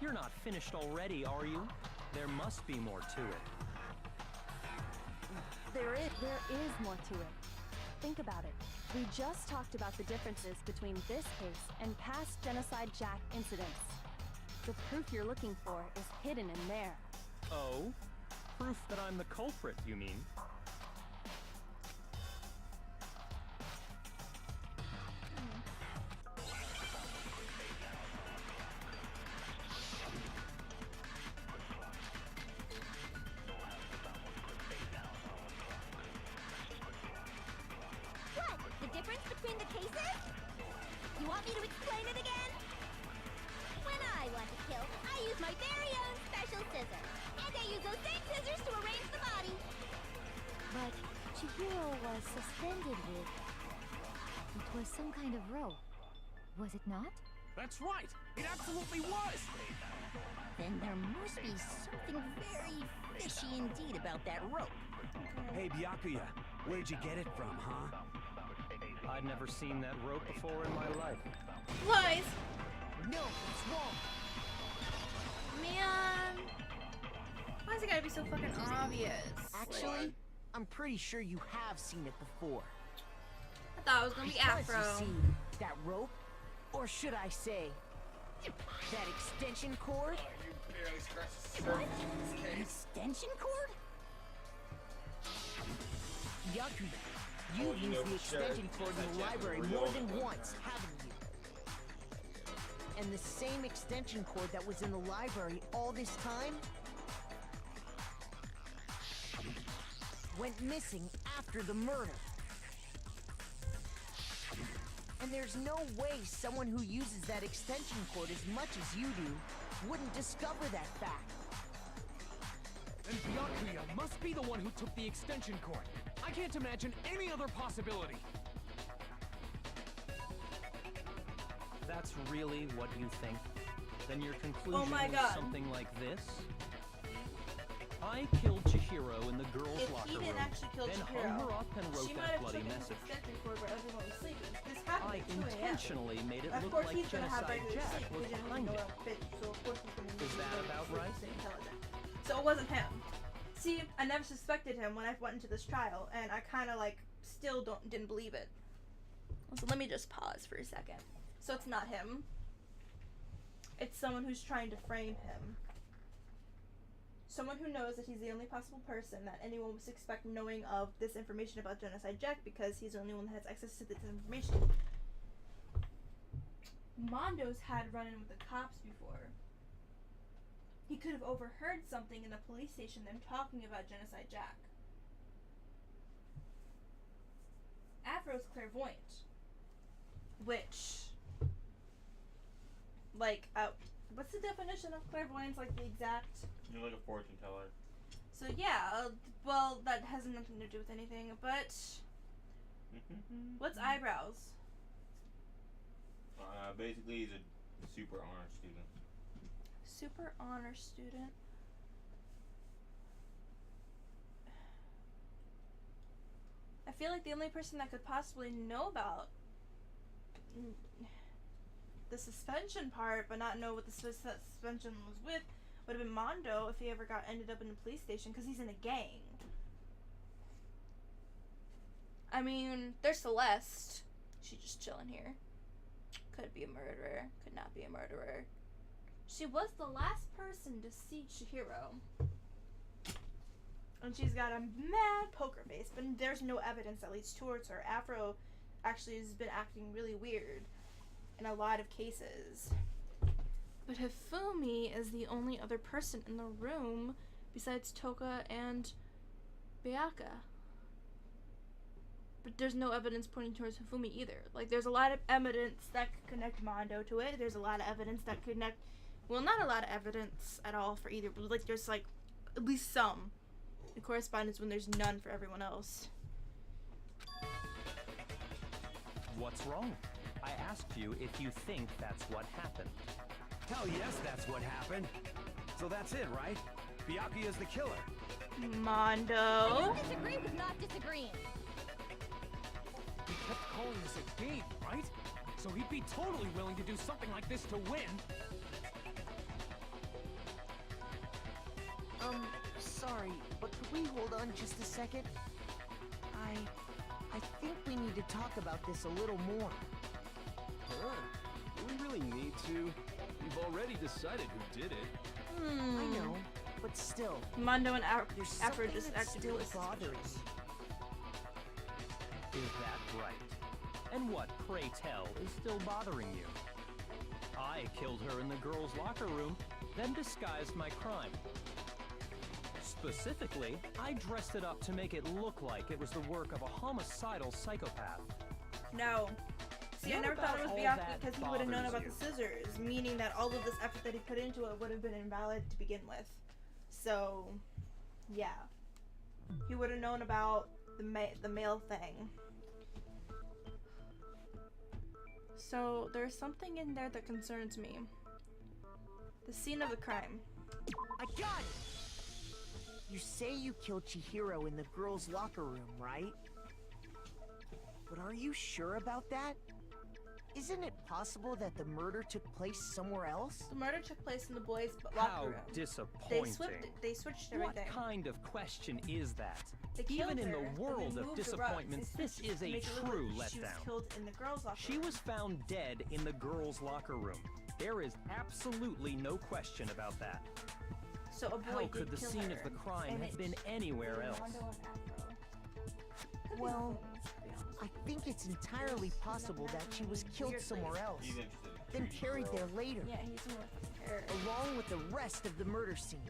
You're not finished already, are you? There must be more to it. There is more to it. Think about it. We just talked about the differences between this case and past Genocide Jack incidents. The proof you're looking for is hidden in there. Oh? Proof that I'm the culprit, you mean? What? The difference between the cases? You want me to explain it again? When I want to kill, I use my very own special scissors. And I use those same scissors to arrange the body. But Chihiro was suspended with... It was some kind of rope. Was it not? That's right! It absolutely was! Then there must be something very fishy indeed about that rope. Hey, Byakuya, where'd you get it from, huh? I'd never seen that rope before in my life. Lies. No, it's wrong. Man. Why's it gotta be so fucking obvious? Actually, I'm pretty sure you have seen it before. I thought it was gonna be Because Afro. you see, that rope, or should I say, that extension cord? What? An extension cord? Yakuya, Oh, you've you know used the for sure extension cord in the that library Jack more was than real. once, haven't you? And the same extension cord that was in the library all this time went missing after the murder. And there's no way someone who uses that extension cord as much as you do wouldn't discover that fact. And Byakuya must be the one who took the extension cord. I can't imagine any other possibility. That's really what you think? Then your conclusion Oh my is God. something like this? I killed Chihiro in the girls' If locker he room, didn't actually kill then Chihiro, hung her up and wrote she might that have bloody taken message. the extension cord where everyone was sleeping. This happened I at 2 a.m. intentionally made it Of look course like he's gonna have Genocide regular Jack sleep. was We didn't behind know it. how fit, so of course he's gonna Is that about right? Intelligent. So it wasn't him. See, I never suspected him when I went into this trial, and I kind of like still didn't believe it. So let me just pause for a second. So it's not him. It's someone who's trying to frame him. Someone who knows that he's the only possible person that anyone would expect knowing of this information about Genocide Jack because he's the only one that has access to this information. Mondo's had run in with the cops before. He could have overheard something in the police station, them talking about Genocide Jack. Afro's clairvoyant. Which, like, what's the definition of clairvoyance? Like the exact... You're like a fortune teller. So yeah, well, that has nothing to do with anything, but... What's eyebrows? Basically, he's a super honor student. Super honor student. I feel like the only person that could possibly know about the suspension part, but not know what the suspension was with, would have been Mondo if he ever ended up in a police station, because he's in a gang. I mean, there's Celeste. She's just chilling here. Could be a murderer. Could not be a murderer. She was the last person to see Chihiro. And she's got a mad poker face, but there's no evidence that leads towards her. Afro actually has been acting really weird in a lot of cases. But Hifumi is the only other person in the room besides Toka and Bayaka. But there's no evidence pointing towards Hifumi either. Like, there's a lot of evidence that could connect Mondo to it. There's a lot of evidence that could connect... Well, not a lot of evidence at all for either, but, like, there's, like, at least some. The correspondence when there's none for everyone else. What's wrong? I asked you if you think that's what happened. Hell yes, that's what happened. So that's it, right? Byakuya's the killer. Mondo. I don't disagree with not disagreeing. He kept calling this a game, right? So he'd be totally willing to do something like this to win. Sorry, but could we hold on just a second? I think we need to talk about this a little more. Huh? Do we really need to? We've already decided who did it. I know, but still. Mondo and there's Afro something just that's acted still bothering me. Is that right? And what, pray tell, is still bothering you? I killed her in the girls' locker room, then disguised my crime. Specifically, I dressed it up to make it look like it was the work of a homicidal psychopath. No. See, I What never thought it was about all Byakuya that that because he would have known bothers about you? the scissors, meaning that all of this effort that he put into it would have been invalid to begin with. So, yeah. He would have known about the male thing. So, there's something in there that concerns me. The scene of the crime. I got it! You say you killed Chihiro in the girls' locker room, right? But are you sure about that? Isn't it possible that the murder took place somewhere else? The murder took place in the boys' locker How room. disappointing. They switched What everything. kind of question is that? They killed Even in her, the and world they of moved the disappointment, rugs. They this switched is to a make it look true like She was letdown. killed in the girls' locker She room. was found dead in the girls' locker room. There is absolutely no question about that. So a boy How did could the kill scene her, of the crime and have it- been anywhere else? Mondo and Afro. Could be Well, the same, to be honest. I think it's entirely possible that she was killed Weird somewhere place. else, He's interested in then trees, carried bro. there later, Yeah, he's a motherfucking terrorist. along with the rest of the murder scene.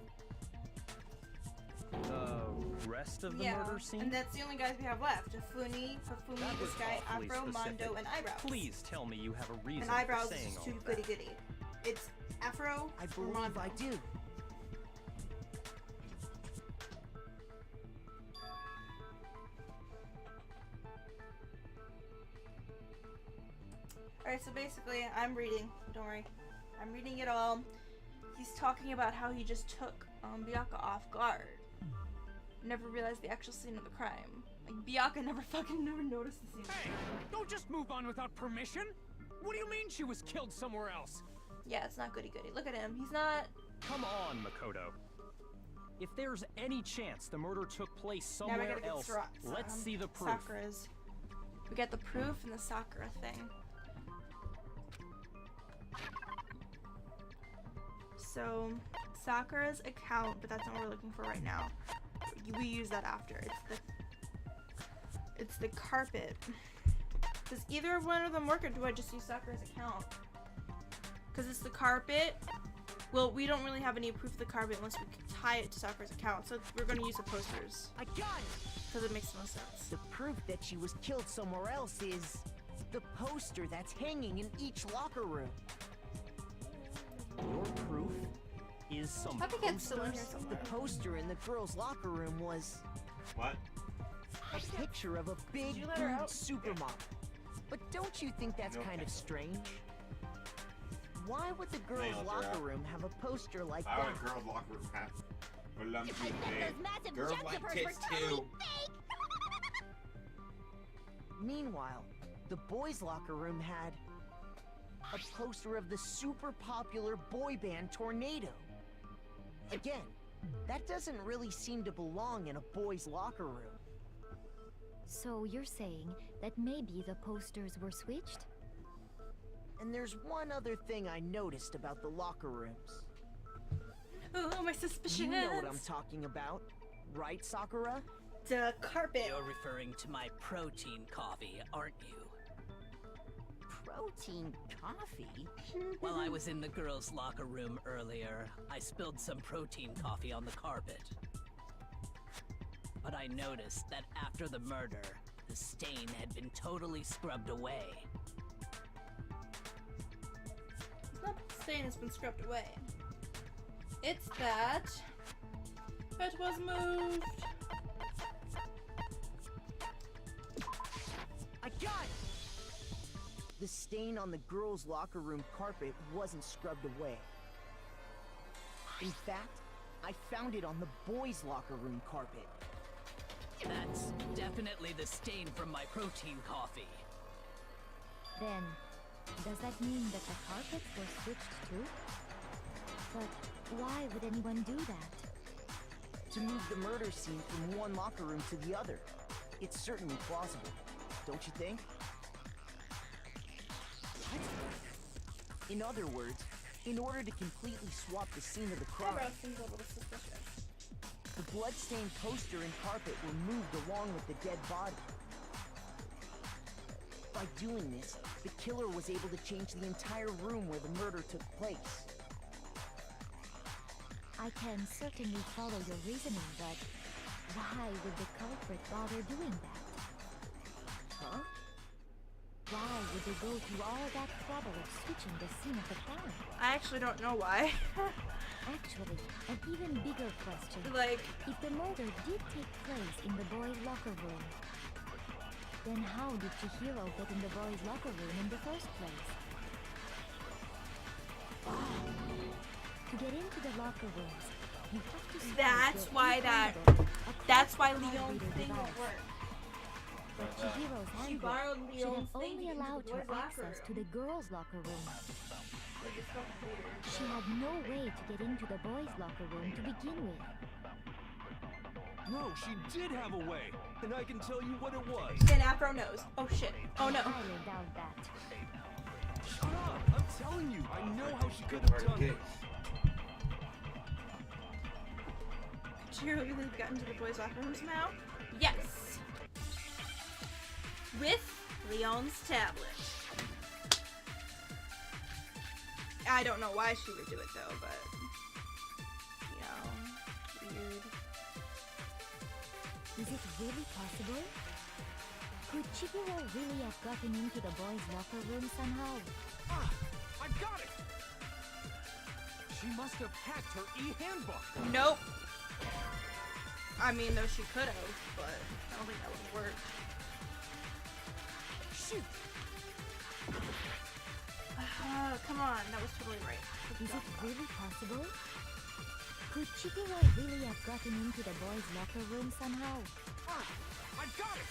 The rest of the murder scene? And that's the only guys we have left. Hifumi, That this was guy, awfully Afro, specific. Mondo, and Eyebrows. Please tell me you have a reason And Eyebrows for is saying just all too of goody that. goody. It's Afro I or believe Mondo. I do. Alright, so basically, I'm reading. Don't worry. I'm reading it all. He's talking about how he just took Byakuya off guard. Never realized the actual scene of the crime. Like, Byakuya never noticed the scene. Hey, don't just move on without permission. What do you mean she was killed somewhere else? Yeah, it's not goody goody. Look at him. He's not. Come on, Makoto. If there's any chance the murder took place Now we somewhere gotta get else, let's see the proof. Sakura's. We got the proof and the Sakura thing. So, Sakura's account, but that's not what we're looking for right now. We use that after. It's the carpet. Does either one of them work, or do I just use Sakura's account? Because it's the carpet. Well, we don't really have any proof of the carpet unless we can tie it to Sakura's account. So we're going to use the posters. I got it! Because it makes no sense. The proof that she was killed somewhere else is the poster that's hanging in each locker room. Your proof is some I think it's still in here posters? The somewhere. poster in the girls' locker room was What? a picture of a big you let her dude out? supermodel. But don't you think that's No, kind of thank you. strange? Why would the girls' Nailed her locker out. room have a poster like I that? want a girl locker room hat. Or lumpy I bet big. those massive Girls jugs like of hers tits were totally too. fake! Meanwhile, the boys' locker room had a poster of the super popular boy band Tornado. Again, that doesn't really seem to belong in a boys' locker room. So you're saying that maybe the posters were switched? And there's one other thing I noticed about the locker rooms. Oh, my suspicions. You know what I'm talking about, right, Sakura? The carpet. You're referring to my protein coffee, aren't you? Protein coffee? While I was in the girls' locker room earlier, I spilled some protein coffee on the carpet. But I noticed that after the murder, the stain had been totally scrubbed away. It's not that the stain has been scrubbed away. It's that it was moved. I got it! The stain on the girls' locker room carpet wasn't scrubbed away. In fact, I found it on the boys' locker room carpet. That's definitely the stain from my protein coffee. Then, does that mean that the carpets were switched too? But why would anyone do that? To move the murder scene from one locker room to the other. It's certainly plausible, don't you think? In other words, in order to completely swap the scene of the crime, Seems a little suspicious. the blood-stained poster and carpet were moved along with the dead body. By doing this, the killer was able to change the entire room where the murder took place. I can certainly follow your reasoning, but why would the culprit bother doing that? Huh? Why would they go through all that trouble of switching the scene of the crime? I actually don't know why. Actually, an even bigger question. Like, if the murder did take place in the boys' locker room, then how did Chihiro get in the boys' locker room in the first place? To get into the locker rooms, you have to start that's your why e-handbook, a that's why card Leon's reader thing won't device. work. But Chihiro's She handbook borrowed should Leon's have thing to only get into allowed the her boys' locker access to room. the girls' locker room. Like, it's fucking weird. She had no way to get into the boys' locker room to begin with. No, she did have a way, and I can tell you what it was. Then Afro knows. Oh shit. Oh no. I highly doubt that. Shut up! I'm telling you, I know how she could have done it. Could you really have gotten to the boys' locker room somehow? Yes. With Leon's tablet. I don't know why she would do it though, but you know, weird. Is it really possible? Could Chihiro really have gotten into the boys' locker room somehow? Ah! I got it! She must have hacked her e-handbook. Nope. I mean, though she could have, but I don't think that would work. Shoot! Come on, that was totally right. Is it really possible? Could Chihiro really have gotten into the boys' locker room somehow? Ah! I got it!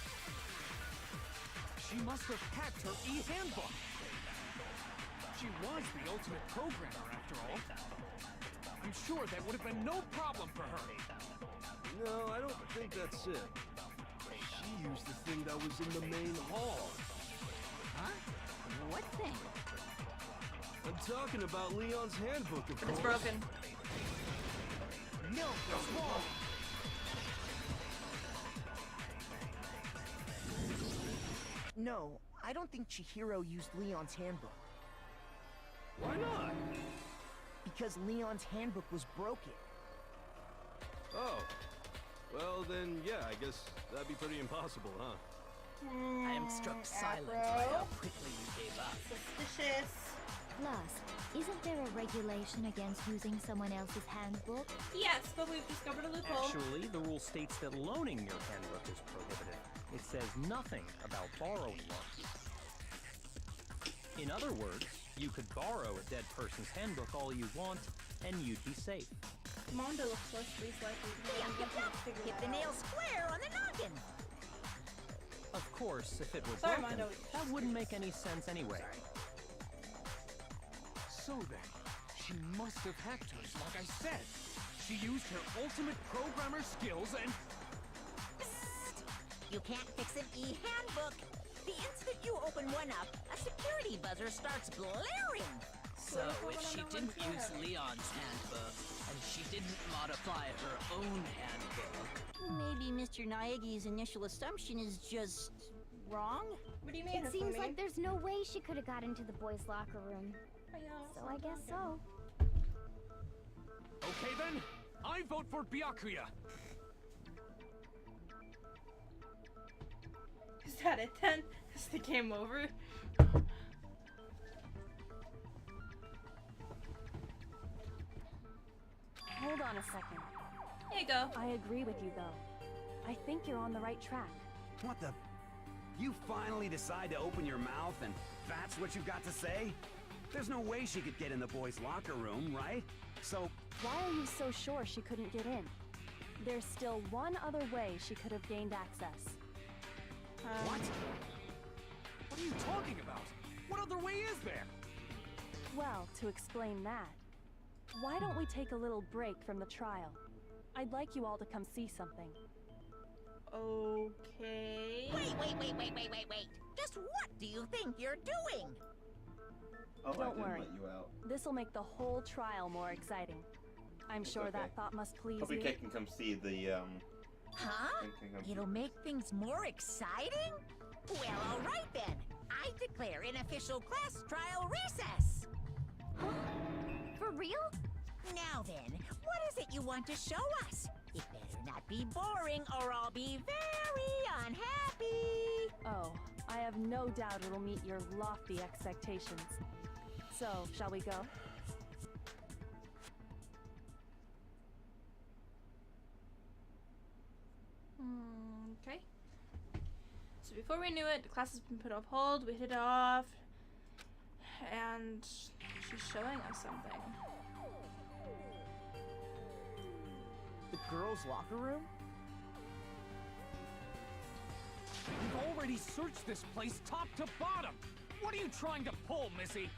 She must have hacked her e-handbook. She was the ultimate programmer, after all. I'm sure that would have been no problem for her. No, I don't think that's it. She used the thing that was in the main hall. Huh? What thing? I'm talking about Leon's handbook, of course. It's broken. No, that's wrong. No, I don't think Chihiro used Leon's handbook. Why not? Because Leon's handbook was broken. Oh. Well, then, yeah, I guess that'd be pretty impossible, huh? I am struck silent by how quickly you gave up. Suspicious. Plus, isn't there a regulation against using someone else's handbook? Yes, but we've discovered a loophole. Actually, the rule states that loaning your handbook is prohibited. It says nothing about borrowing one. In other words, you could borrow a dead person's handbook all you want, and you'd be safe. Mondo looks least likely to Hit the nail square on the noggin. Of course, if it were Sorry, broken, Mondo. that wouldn't make any sense anyway. So then, she must have hacked hers, like I said. She used her ultimate programmer skills and... Psst. You can't fix an e-handbook. The instant you open one up, a security buzzer starts blaring. So if she didn't use Leon's handbook, and she didn't modify her own handbook... Maybe Mr. Naegi's initial assumption is just wrong? What do you mean? It seems like there's no way she could have got into the boys' locker room. So I guess so. Okay then, I vote for Byakuya. that it then? Is the game over? Hold on a second. Here you go. I agree with you, though. I think you're on the right track. What the? You finally decide to open your mouth and that's what you've got to say? There's no way she could get in the boys' locker room, right? So... Why are you so sure she couldn't get in? There's still one other way she could have gained access. What? What are you talking about? What other way is there? Well, to explain that, why don't we take a little break from the trial? I'd like you all to come see something. Okay. Wait. Just what do you think you're doing? Oh, I Don't didn't worry. let you out. This'll make the whole trial more exciting. I'm It's sure okay. that thought must please Hope you you. can come see the, Huh? It'll make things more exciting? Well, all right then. I declare an official class trial recess. For real? Now then, what is it you want to show us? It better not be boring or I'll be very unhappy. Oh, I have no doubt it'll meet your lofty expectations. So, shall we go? Okay. So before we knew it, the class has been put on hold. We hit it off, and she's showing us something. The girls' locker room? We've already searched this place top to bottom. What are you trying to pull, Missy?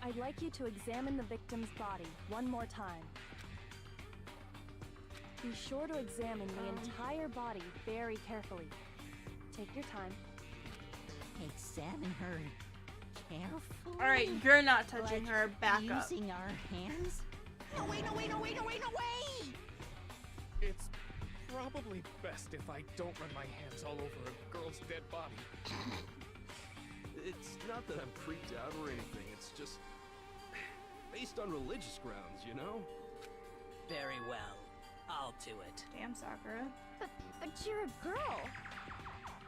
I'd like you to examine the victim's body one more time. Be sure to examine the entire body very carefully. Take your time. Examine her carefully. Alright, you're not touching her. Back up. Using our hands? No, wait. It's probably best if I don't run my hands all over a girl's dead body. It's not that I'm creeped out or anything, it's just... based on religious grounds, you know? Very well. I'll do it. Damn, Sakura. But you're a girl.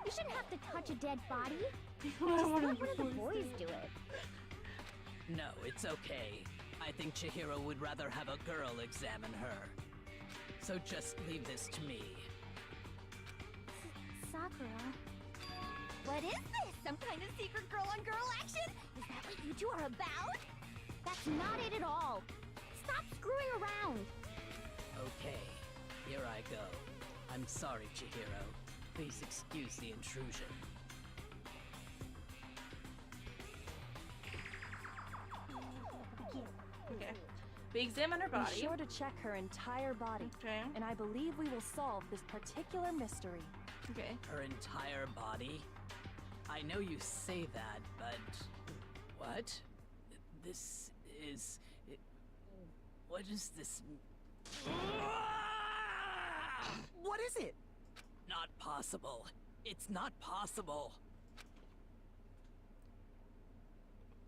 You shouldn't have to touch a dead body. Just I let wanna one of the boys do it. No, it's okay. I think Chihiro would rather have a girl examine her. So just leave this to me. Sakura. What is this? Some kind of secret girl-on-girl action? Is that what you two are about? That's not it at all. Stop screwing around. Okay, here I go. I'm sorry, Chihiro. Please excuse the intrusion. Okay. We examine her body. Be sure to check her entire body. Okay. And I believe we will solve this particular mystery. Okay. Her entire body? I know you say that, but... What? This is... What is this... What is it? Not possible. It's not possible.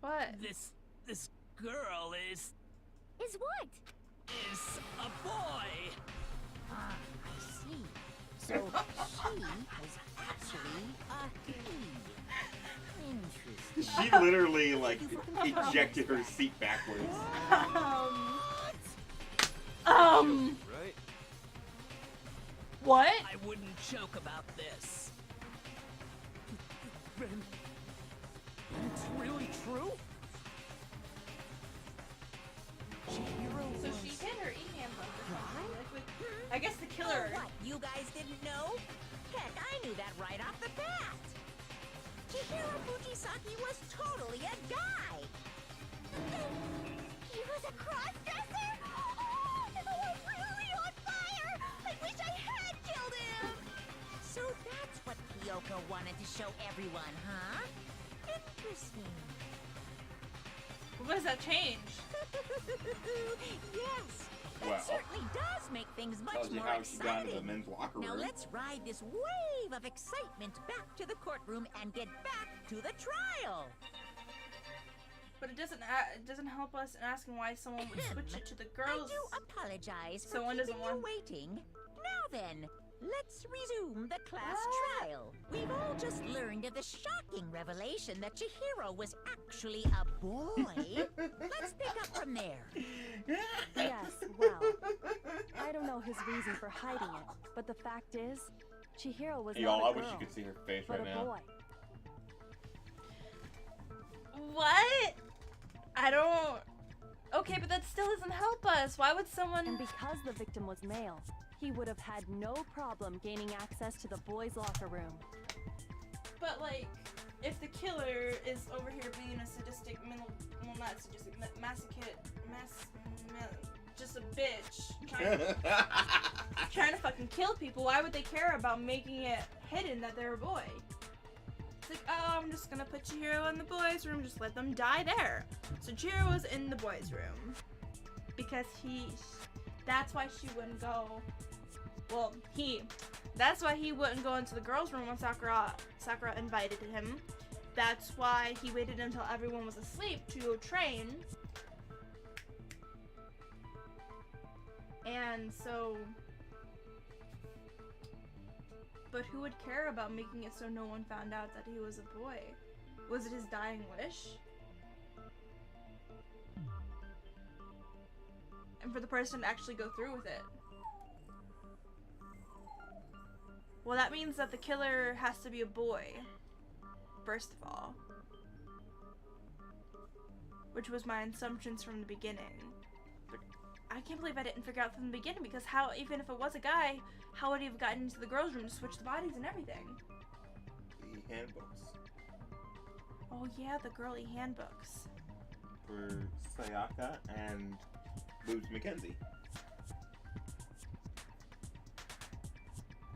What? This girl is what? Is a boy. I see. So she was actually a he. Interesting. She literally, like, ejected her seat backwards. Right? What? I wouldn't joke about this. Ben, it's really true? So she hit her E-hand I guess the killer. Oh, what? You guys didn't know? Heck, I knew that right off the bat. Chihiro Fujisaki was totally a guy. He was a cross-dresser? Oh, I'm really on fire! I wish I had killed him! So that's what Kyoko wanted to show everyone, huh? Interesting. What does that change? Yes, that Well, certainly does make things much tells you more how she got into the exciting. men's locker Now room. let's ride this wave of excitement back to the courtroom and get back to the trial. But it doesn't help us in asking why someone would switch it to the girls. I do apologize for Someone doesn't keeping you want. waiting. Now then, let's resume the class trial. We've all just learned of the shocking revelation that Chihiro was actually a boy. Let's pick up from there. Yes, well, I don't know his reason for hiding it, but the fact is, Chihiro was not Y'all, a I wish girl, you could see her face but right a now. boy. What? I don't... Okay, but that still doesn't help us. Why would someone... And because the victim was male, he would have had no problem gaining access to the boys' locker room. But, like, if the killer is over here being a sadistic, well, not sadistic, just a bitch, trying to fucking kill people, why would they care about making it hidden that they're a boy? It's like, oh, I'm just gonna put Chihiro in the boys' room, just let them die there. So Chihiro was in the boys' room because that's why she wouldn't go. Well, that's why he wouldn't go into the girls' room when Sakura invited him. That's why he waited until everyone was asleep to go train. And so, but who would care about making it so no one found out that he was a boy? Was it his dying wish? And for the person to actually go through with it? Well, that means that the killer has to be a boy, first of all. Which was my assumptions from the beginning. But I can't believe I didn't figure out from the beginning, because how, even if it was a guy, how would he have gotten into the girls' room to switch the bodies and everything? The handbooks. Oh yeah, the girly handbooks. For Sayaka and Boobs Mackenzie.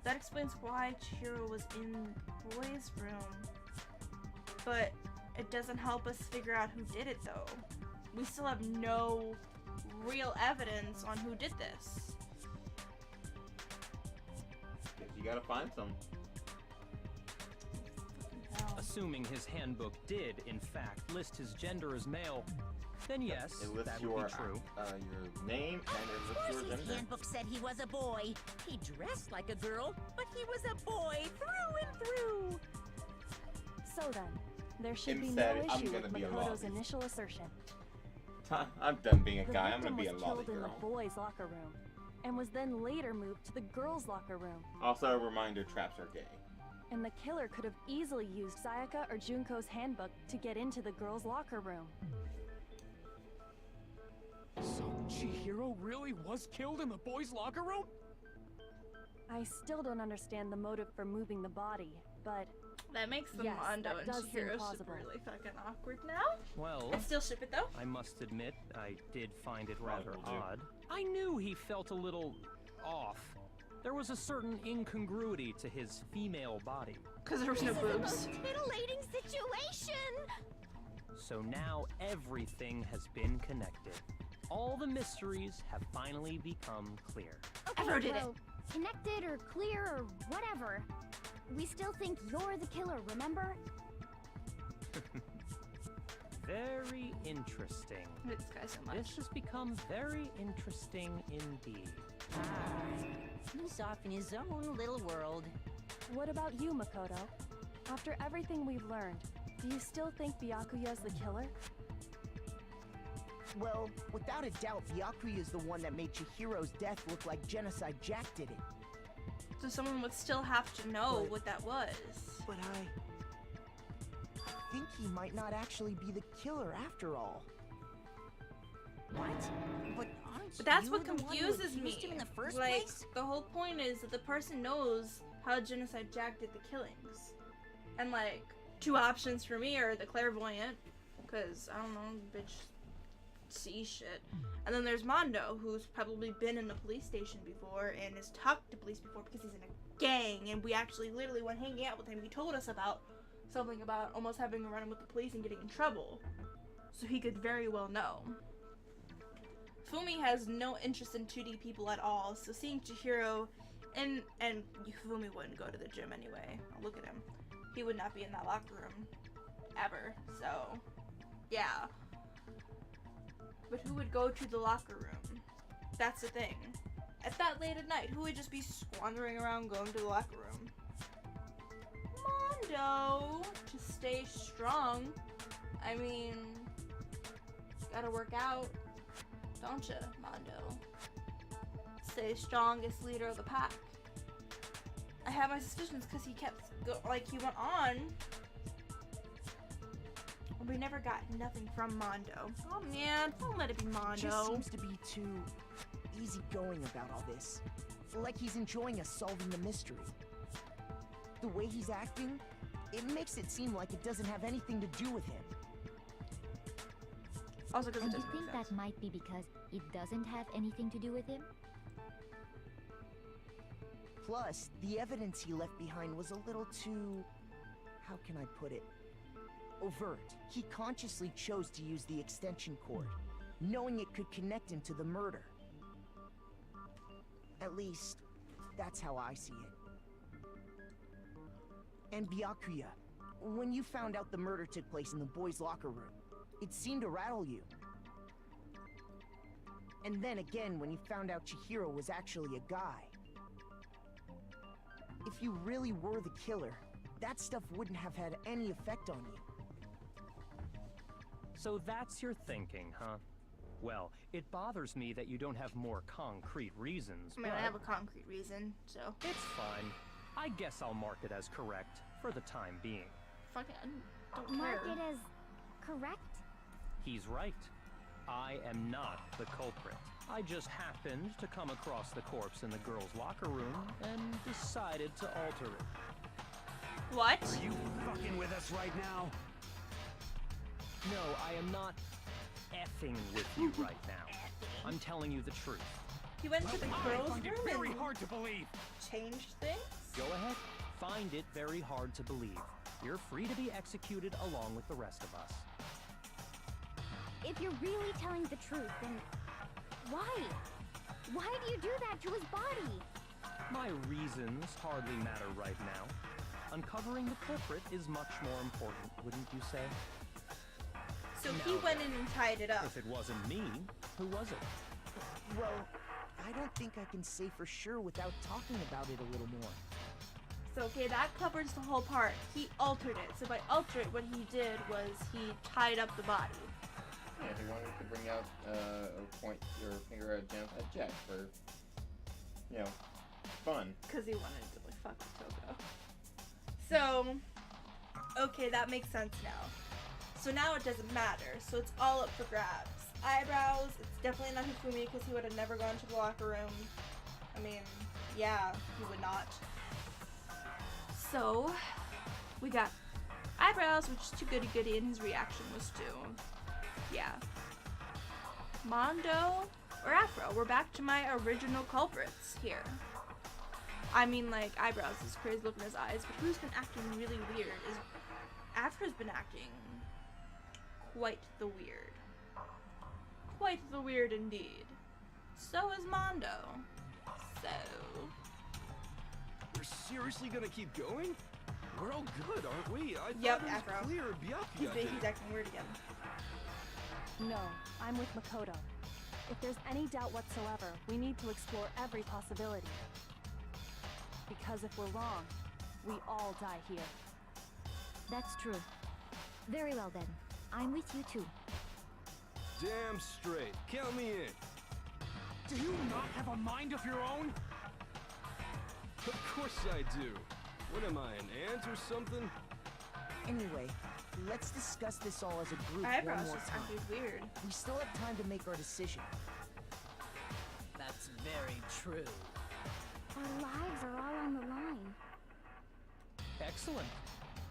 That explains why Chihiro was in the boys' room. But it doesn't help us figure out who did it, though. We still have no real evidence on who did this. Guess you gotta find some. Assuming his handbook did, in fact, list his gender as male, then yes, It lists that your, would be true. Your name and it Of lists course your his gender. handbook said he was a boy. He dressed like a girl, but he was a boy through and through. So then, there should Him be said, no "I'm issue gonna with be a Makoto's lobby." initial assertion. I'm done being a The guy. I'm gonna victim be a was lolly killed in girl. the boys' locker room, and was then later moved to the girls' locker room. Also, a reminder: traps are gay. And the killer could have easily used Sayaka or Junko's handbook to get into the girls' locker room. So Chihiro really was killed in the boys' locker room? I still don't understand the motive for moving the body, but That makes the yes, Mondo that and does seem Chihiro ship plausible. really fucking awkward now. Well, I still ship it though. I must admit, I did find it rather will do. odd. I knew he felt a little off. There was a certain incongruity to his female body. Because there was no This is the boobs. most titillating situation! So now everything has been connected. All the mysteries have finally become clear. Okay, Ever did it. well, connected or clear or whatever. We still think you're the killer, remember? Very interesting. I hate this guy so much. This has become very interesting indeed. He's off in his own little world. what about you, Makoto? After everything we've learned, do you still think Byakuya's the killer? Well, without a doubt, Byakuya is the one that made Chihiro's death look like Genocide Jack did it. So someone would still have to know But- what that was. But I think he might not actually be the killer after all. What? But aren't But that's you what the one who confuses me. accused him in the first Like, place? the whole point is that the person knows how Genocide Jack did the killings. And, like, two options for me are the clairvoyant, because, I don't know, bitch see shit. And then there's Mondo, who's probably been in the police station before and has talked to police before because he's in a gang, and we actually literally went hanging out with him. He told us about something about almost having a run with the police and getting in trouble. So he could very well know. Fumi has no interest in 2D people at all, so seeing Chihiro, and Fumi wouldn't go to the gym anyway. Look at him. He would not be in that locker room ever. So, yeah. But who would go to the locker room? That's the thing. at that late at night, who would just be squandering around going to the locker room? Mondo, to stay strong. I mean, gotta work out, don't ya, Mondo? Stay strongest leader of the pack. I have my suspicions because he kept he went on. We never got nothing from Mondo. Oh man, don't let it be Mondo. He just seems to be too easygoing about all this. Like he's enjoying us solving the mystery. The way he's acting, it makes it seem like it doesn't have anything to do with him. Also, because And you think that might be because it doesn't have anything to do with him? Plus, the evidence he left behind was a little too... how can I put it? Overt. He consciously chose to use the extension cord, knowing it could connect him to the murder. At least, that's how I see it. And Byakuya, when you found out the murder took place in the boys' locker room, it seemed to rattle you. And then again, when you found out Chihiro was actually a guy. If you really were the killer, that stuff wouldn't have had any effect on you. So that's your thinking, huh? Well, it bothers me that you don't have more concrete reasons, I mean, but I have a concrete reason, so. it's fine. I guess I'll mark it as correct for the time being. Fucking don't Mark care. it as correct? He's right. I am not the culprit. I just happened to come across the corpse in the girls' locker room and decided to alter it. What? Are you fucking with us right now? No, I am not effing with you right now. I'm telling you the truth. He went to the girls' find it room very and hard to believe. changed things? Go ahead. Find it very hard to believe. You're free to be executed along with the rest of us. If you're really telling the truth, then why? Why do you do that to his body? My reasons hardly matter right now. Uncovering the culprit is much more important, wouldn't you say? So he went in and tied it up. If it wasn't me, who was it? Well, I don't think I can say for sure without talking about it a little more. So, okay, that covers the whole part. He altered it. So by alter it, what he did was he tied up the body. Yeah, he wanted to bring out or point your finger at Jack for, you know, fun. Because he wanted to, like, fuck with Toko. So, okay, that makes sense now. So now it doesn't matter. So it's all up for grabs. Eyebrows, it's definitely not Hifumi because he would have never gone to the locker room. I mean, yeah, he would not. So, we got eyebrows, which is too goody-goody, and his reaction was too. Yeah. Mondo or Afro? We're back to my original culprits here. I mean, like, eyebrows is crazy look in his eyes, but who's been acting really weird is Afro's been acting quite the weird. Quite the weird indeed. So is Mondo. So... We're seriously gonna keep going? We're all good, aren't we? I Yep, thought it was Afro. clear Byakuya did. He's acting weird again. No, I'm with Makoto. If there's any doubt whatsoever, we need to explore every possibility. Because if we're wrong, we all die here. That's true. Very well then. I'm with you too. Damn straight. Count me in. Do you not have a mind of your own? Of course I do. What am I, an ant or something? Anyway, let's discuss this all as a group Eyebrows one more just time. acting weird. We still have time to make our decision. That's very true. Our lives are all on the line. Excellent.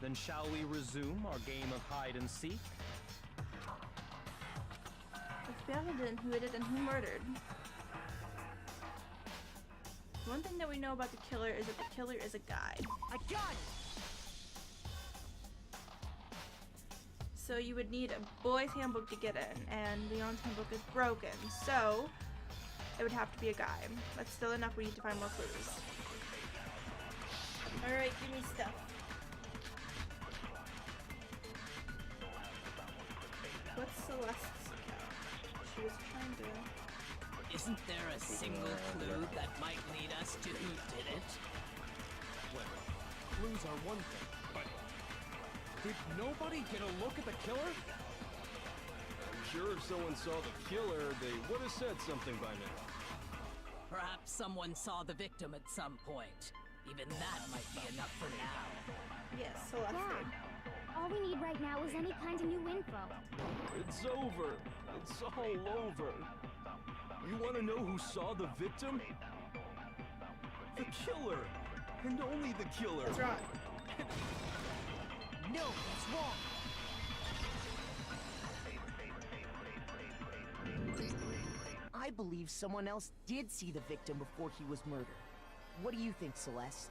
Then shall we resume our game of hide and seek? If Byakuya didn't, who did it and who murdered? One thing that we know about the killer is that the killer is a guy. I got it! So you would need a boy's handbook to get in, and Leon's handbook is broken, so it would have to be a guy. That's still enough, we need to find more clues. Alright, give me stuff. What's Celeste's account? She was trying to... Isn't there a single clue that might lead us to who did it? Well, clues are one thing, but did nobody get a look at the killer? I'm sure if someone saw the killer, they would have said something by now. Perhaps someone saw the victim at some point. Even that might be enough for now. Yes, so let's see. All we need right now is any kind of new info. It's over. It's all over. You want to know who saw the victim? The killer. And only the killer. That's right. No, that's wrong. I believe someone else did see the victim before he was murdered. What do you think, Celeste?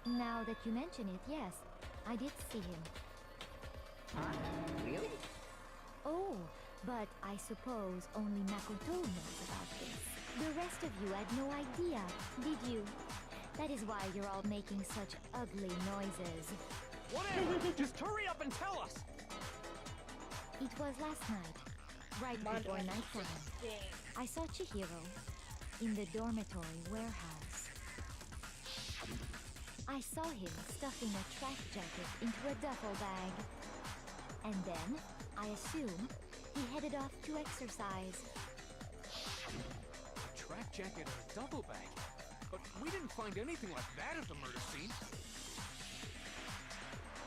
Now that you mention it, yes, I did see him. Really? Oh, but I suppose only Makoto knows about this. The rest of you had no idea, did you? That is why you're all making such ugly noises. Whatever! Just hurry up and tell us! It was last night, right before nighttime. I saw Chihiro in the dormitory warehouse. I saw him stuffing a track jacket into a duffel bag. And then, I assume, he headed off to exercise. A track jacket and a duffel bag? But we didn't find anything like that at the murder scene.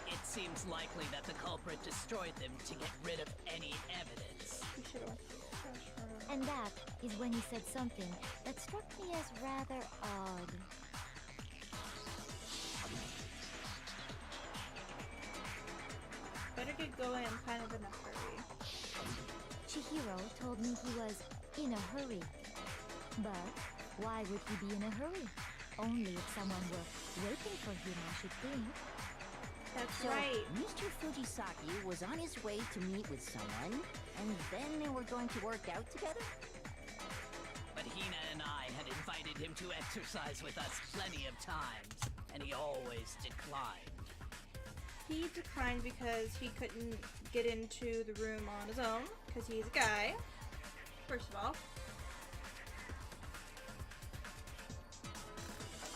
It seems likely that the culprit destroyed them to get rid of any evidence. And that is when he said something that struck me as rather odd. Better get going, I'm kind of in a hurry. Chihiro told me he was in a hurry. But why would he be in a hurry? Only if someone were waiting for him, I should think. That's right. Mr. Fujisaki was on his way to meet with someone, and then they were going to work out together? But Hina and I had invited him to exercise with us plenty of times, and he always declined. He declined because he couldn't get into the room on his own, because he's a guy, first of all.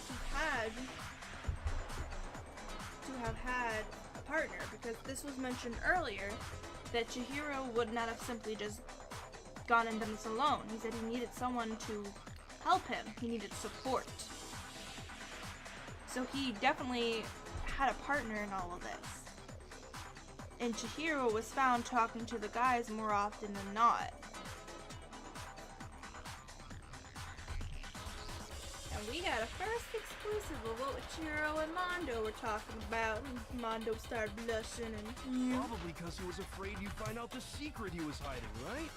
He had to have had a partner, because this was mentioned earlier that Chihiro would not have simply just gone and done this alone. He said he needed someone to help him. He needed support. So he definitely had a partner in all of this. And Chihiro was found talking to the guys more often than not. And we got a first exclusive of what Chihiro and Mondo were talking about. And Mondo started blushing and... Probably because he was afraid you'd find out the secret he was hiding, right?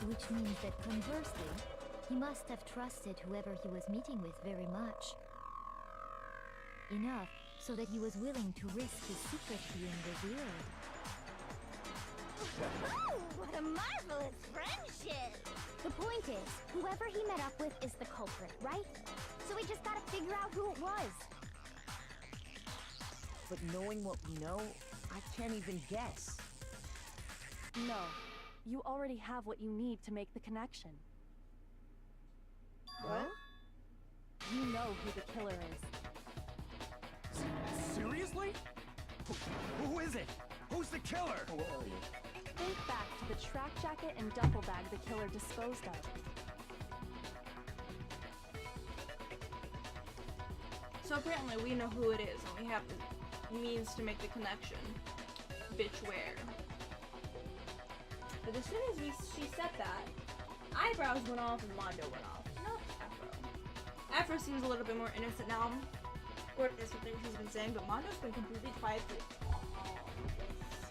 Which means that conversely, he must have trusted whoever he was meeting with very much. Enough so that he was willing to risk his secret being revealed. Oh, what a marvelous friendship! The point is, whoever he met up with is the culprit, right? So we just gotta figure out who it was. But knowing what we know, I can't even guess. No, you already have what you need to make the connection. What? You know who the killer is. Seriously? Who is it? Who's the killer? Oh, where are you? Think back to the track jacket and duffel bag the killer disposed of. So apparently we know who it is, and we have the means to make the connection. Bitch, where? But as soon as she said that, eyebrows went off and Mondo went off. Not Afro. Afro seems a little bit more innocent now. Or is what he's been saying, but Mondo's been completely quiet through all of this.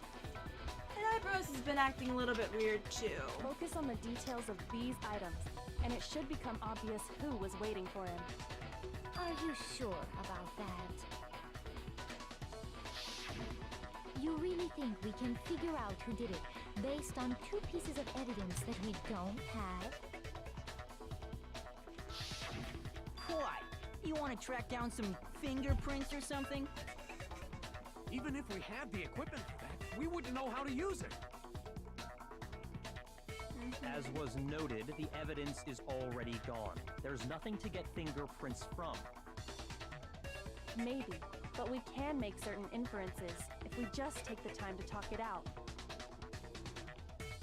And Eyebrows has been acting a little bit weird too. Focus on the details of these items, and it should become obvious who was waiting for him. Are you sure about that? You really think we can figure out who did it based on 2 pieces of evidence that we don't have? What? You want to track down some fingerprints or something? Even if we had the equipment for that, we wouldn't know how to use it. As was noted, the evidence is already gone. There's nothing to get fingerprints from. Maybe, but we can make certain inferences if we just take the time to talk it out.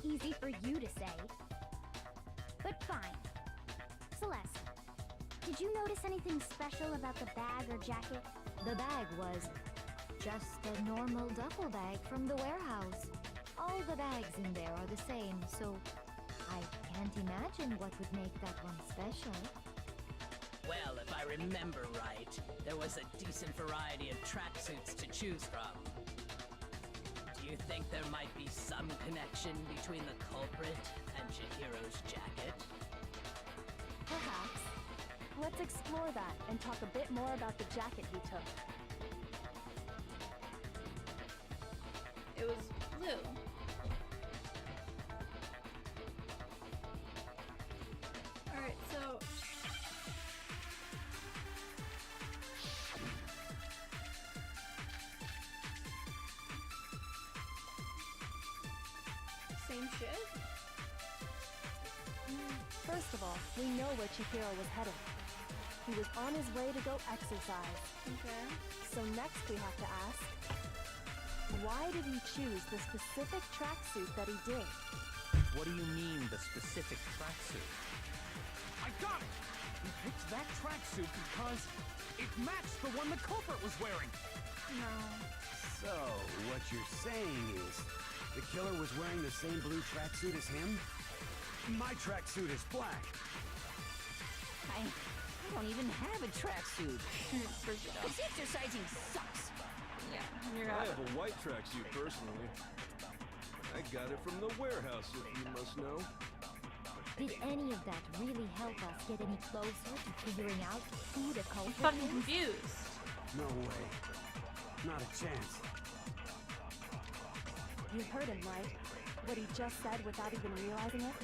Easy for you to say. But fine. Celeste, did you notice anything special about the bag or jacket? The bag was just a normal duffel bag from the warehouse. All the bags in there are the same, so I can't imagine what would make that one special. Well, if I remember right, there was a decent variety of tracksuits to choose from. Do you think there might be some connection between the culprit and Chihiro's jacket? Perhaps. Let's explore that and talk a bit more about the jacket he took. It was blue. Alright, so... Same shit? First of all, we know where Chihiro was headed. He was on his way to go exercise. Okay. So next we have to ask, why did he choose the specific tracksuit that he did? What do you mean, the specific tracksuit? I got it! He picked that tracksuit because it matched the one the culprit was wearing. No. So, what you're saying is, the killer was wearing the same blue tracksuit as him? My tracksuit is black. I don't even have a tracksuit. Freak it out. This exercising sucks. Yeah, you're I out. have a white tracksuit personally. I got it from the warehouse, if you must know. Did any of that really help us get any closer to figuring out who the I'm culprit fucking is? confused. No way. Not a chance. You heard him, right? What he just said without even realizing it?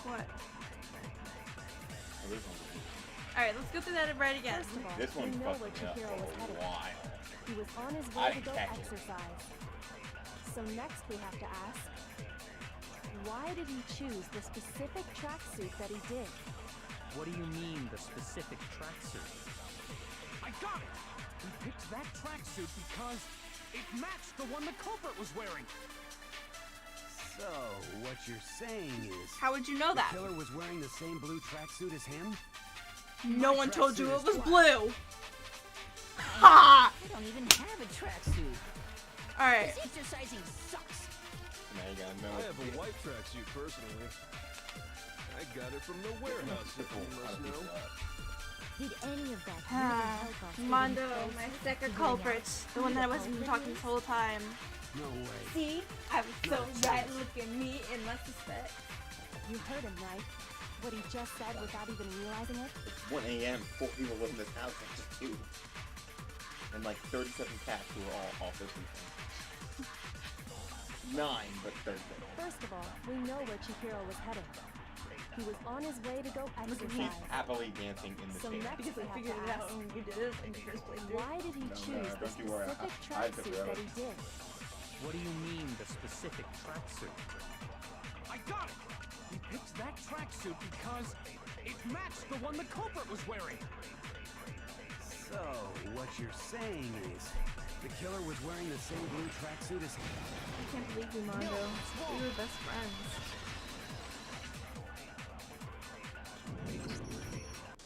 What? Alright, let's go through that right again. First of all, This we one's know where fucking up Chihiro was for a headed. while. He was on his I way to didn't go catch it. exercise. So next we have to ask, why did he choose the specific tracksuit that he did? What do you mean, the specific tracksuit? I got it! He picked that tracksuit because it matched the one the culprit was wearing. So, what you're saying is... How would you know the that? killer was wearing the same blue tracksuit as him? No My one told you tracksuit it was is blue. Ha! I don't even have a tracksuit. Alright. This exercising sucks. Now you gotta I know. have a white tracksuit personally. I got it from the warehouse, if you must know. Did any of that really Ah, help us? get Mondo, any closer my to second figuring culprit. out The who one that I wasn't culprit talking is? this whole time. No way. See? I was so Not a right. chance. Look at me in retrospect. You heard him, right? What he just said without even realizing it? It's 1 a.m. 4 people live in this house, not just 2. And like 37 cats who are all off this weekend. 9, but 37. First of all, we know where Chihiro was headed. He was on his way to go He's exercise. happily dancing in the So chair. next Because we I have figured to it out ask, when we did it in the first place. why did he No, choose the don't you worry. specific I took tracksuit care of that it. he did? What do you mean, the specific tracksuit? I got it! He picked that tracksuit because it matched the one the culprit was wearing. So, what you're saying is, the killer was wearing the same blue tracksuit as him? I can't believe you, Mondo. We were best friends.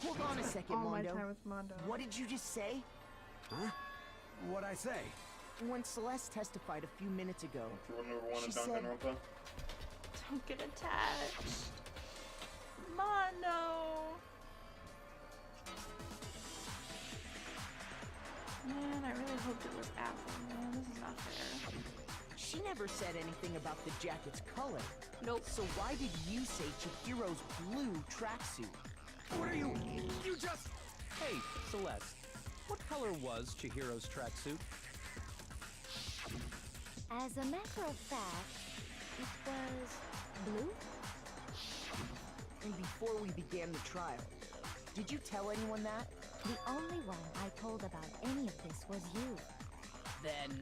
Hold on a second, All my Mondo. time with Mondo. What did you just say? Huh? What'd I say? When Celeste testified a few minutes ago, You remember one She of said- Danganronpa? Don't get attached. Mondo. Man, I really hoped it was Apple, man. This is not fair. she never said anything about the jacket's color. Nope. So why did you say Chihiro's blue tracksuit? What are you? You just... Hey, Celeste, what color was Chihiro's tracksuit? As a matter of fact, it was blue. And before we began the trial, did you tell anyone that? The only one I told about any of this was you. Then,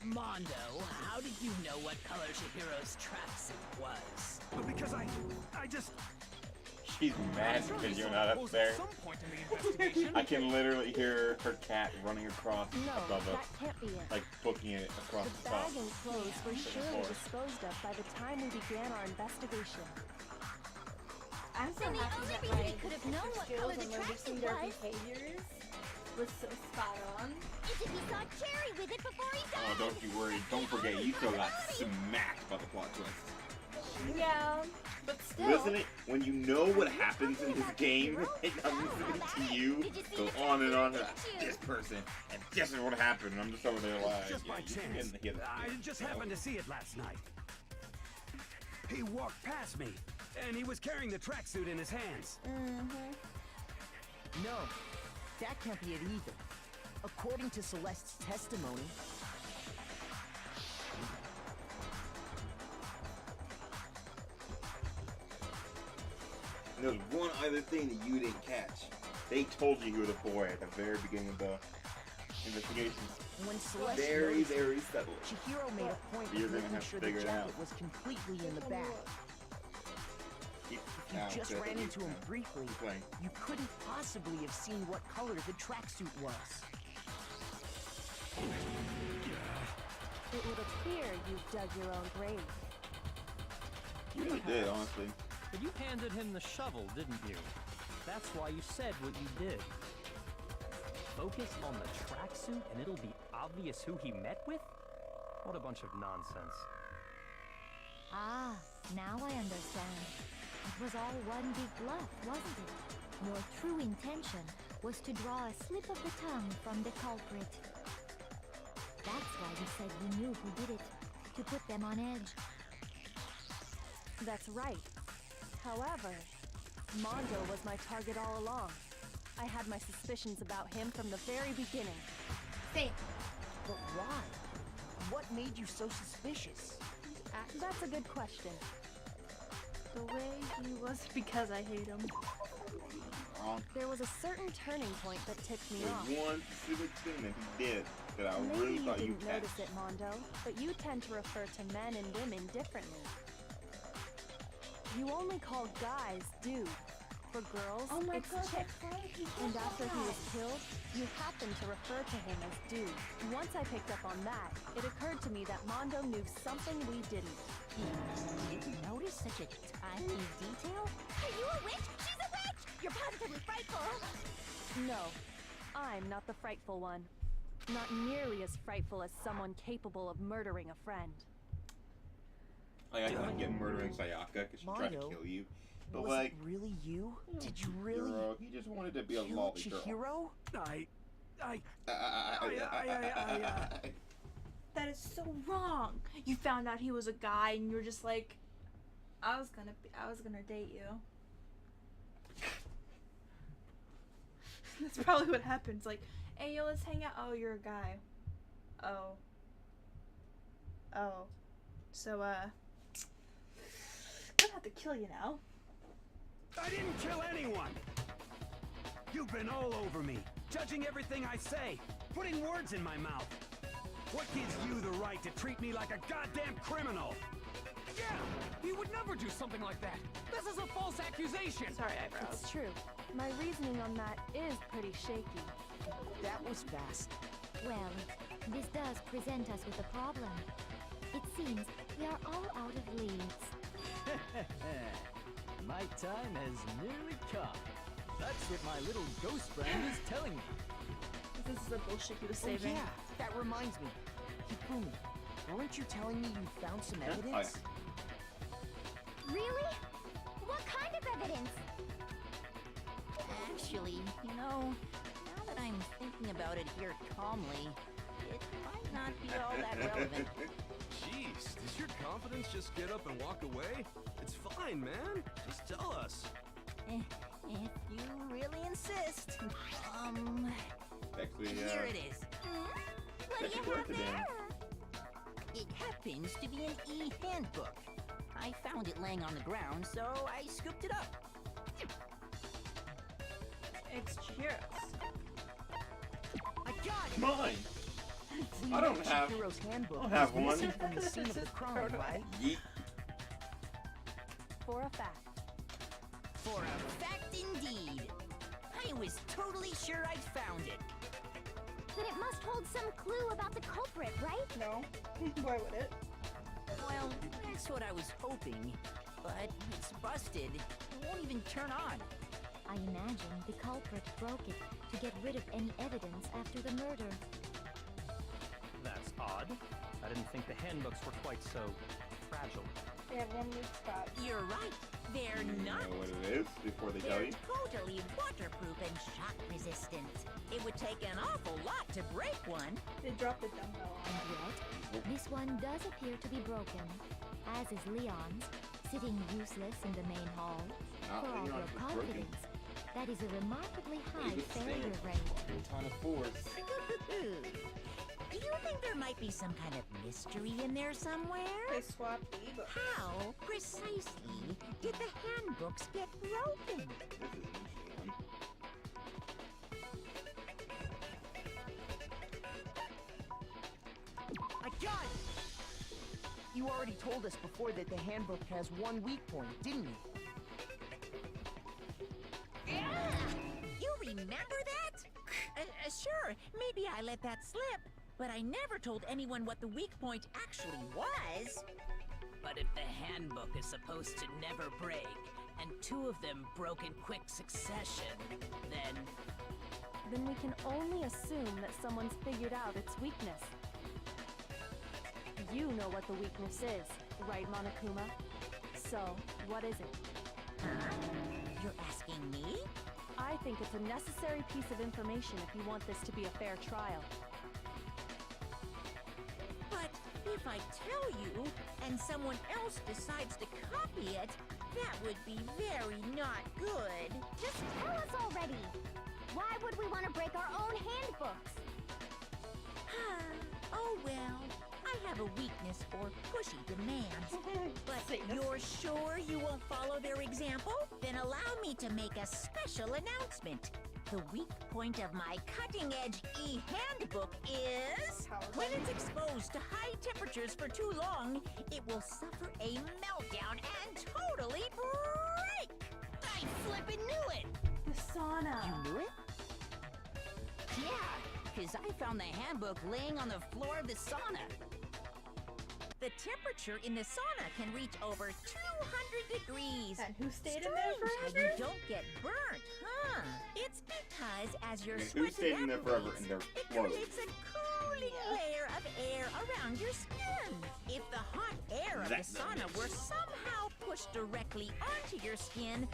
Mondo, how did you know what color Chihiro's tracksuit was? just... She's mad because you're not up there. I can literally hear her cat running across above us, that can't be it. like booking it across The the top. bag and clothes were surely disposed of by the time we began our investigation. I'm so happy that my could have known what color the tracksuit their was. behaviors Was so spot on. is if he saw Cherry with it before he died. Oh, don't you worry. Don't forget, you still got smacked by the plot twist. Yeah, but still. Listen, when you know what happens in this game, and I'm listening to you go on and on about this person, and this is what happened, and I'm just over there like, Just by chance. I just happened to see it last night. He walked past me, and he was carrying the tracksuit in his hands. No, that can't be it either. According to Celeste's testimony, There's one other thing that you didn't catch. They told you he was a boy at the very beginning of the investigation. when Celeste Very, noticed very it, subtle. Chihiro made a point You're of gonna making have to sure the figure it out. jacket was completely in the bag. If you just ran into him briefly, you couldn't possibly have seen what color the tracksuit was. It would appear you've dug your own grave. You really did, honestly. But you handed him the shovel, didn't you? That's why you said what you did. Focus on the tracksuit and it'll be obvious who he met with? What a bunch of nonsense. Ah, now I understand. It was all one big bluff, wasn't it? Your true intention was to draw a slip of the tongue from the culprit. That's why you said you knew who did it, to put them on edge. That's right. However, Mondo was my target all along. I had my suspicions about him from the very beginning. Same. But why? What made you so suspicious? That's a good question. The way he was because I hate him. Wrong. There was a certain turning point that tipped me off. There's one specific thing that he did that I Maybe really you thought you didn't catch. notice it, Mondo, but you tend to refer to men and women differently. You only call guys dude. For girls, Oh my it's god, chick. that's right. He And did after he that. was killed, you happened to refer to him as dude. Once I picked up on that, it occurred to me that Mondo knew something we didn't. You notice such a tiny detail? Are you a witch? She's a witch! You're positively frightful! No, I'm not the frightful one. Not nearly as frightful as someone capable of murdering a friend. Like, I couldn't get murdering Sayaka because she tried to Mario, kill you. But was like, it really you? Did you really he just wanted to be a kill lolly girl. Chihiro? That is so wrong. You found out he was a guy and you're just like, I was gonna date you. That's probably what happens. Like, hey yo, let's hang out. Oh, you're a guy. Oh. So I'm gonna have to kill you now. I didn't kill anyone! You've been all over me, judging everything I say, putting words in my mouth. What gives you the right to treat me like a goddamn criminal? Yeah! He would never do something like that! This is a false accusation! Sorry, eyebrows. It's true. My reasoning on that is pretty shaky. That was fast. Well, this does present us with a problem. It seems we are all out of leads. My time has nearly come. That's what my little ghost friend is telling me. This is the bullshit he was Oh saving. yeah, that reminds me. Hifumi, weren't you telling me you found some evidence? Really? What kind of evidence? Actually, you know, now that I'm thinking about it here calmly, it might not be all that relevant. Jeez, does your confidence just get up and walk away? It's fine, man. Just tell us. If you really insist. Actually, Here it is. What do you have there? It happens to be an e-handbook. I found it laying on the ground, so I scooped it up. It's Chihiro's. I got it! Mine! We I don't know have- Chihiro's handbook I don't have was missing one. from the scene of the crime, right? Yeet. For a fact, For a fact indeed. I was totally sure I'd found it. Then it must hold some clue about the culprit, right? No. Why would it? Well, that's what I was hoping. But it's busted. It won't even turn on. I imagine the culprit broke it to get rid of any evidence after the murder. That's odd. I didn't think the handbooks were quite so fragile. They have one weak spot. You're right. They're not. You know what it is before they tell They're you? totally waterproof and shock resistant. It would take an awful lot to break one. They dropped the dumbbell on And yet, this one does appear to be broken, as is Leon's, sitting useless in the main hall. Not For all Leon's your was broken. confidence, that is a remarkably high It failure withstands rate. a ton of force. Do you think there might be some kind of mystery in there somewhere? They swapped the e-books. How precisely did the handbooks get broken? This is interesting. I got it! You already told us before that the handbook has one weak point, didn't you? You remember that? Sure, maybe I let that slip, but I never told anyone what the weak point actually was. But if the handbook is supposed to never break, and two of them broke in quick succession, Then we can only assume that someone's figured out its weakness. You know what the weakness is, right, Monokuma? So, what is it? You're asking me? I think it's a necessary piece of information if you want this to be a fair trial. But if I tell you, and someone else decides to copy it, that would be very not good. Just tell us already! Why would we want to break our own handbooks? Oh well, I have a weakness for pushy demands. But you're sure you won't follow their example? Then allow me to make a special announcement. The weak point of my cutting-edge e-handbook is... when it's exposed to high temperatures for too long, it will suffer a meltdown and totally break! I flippin' knew it! The sauna. You knew it? Yeah, because I found the handbook laying on the floor of the sauna. The temperature in the sauna can reach over 200 degrees. And who stayed in there Strange how forever? you don't get burnt, huh? It's because as your Who sweat stayed in there forever evaporates, in their it clothes? creates a cooling layer of air around your skin. If the hot air of the That's sauna nice. were somehow pushed directly onto your skin,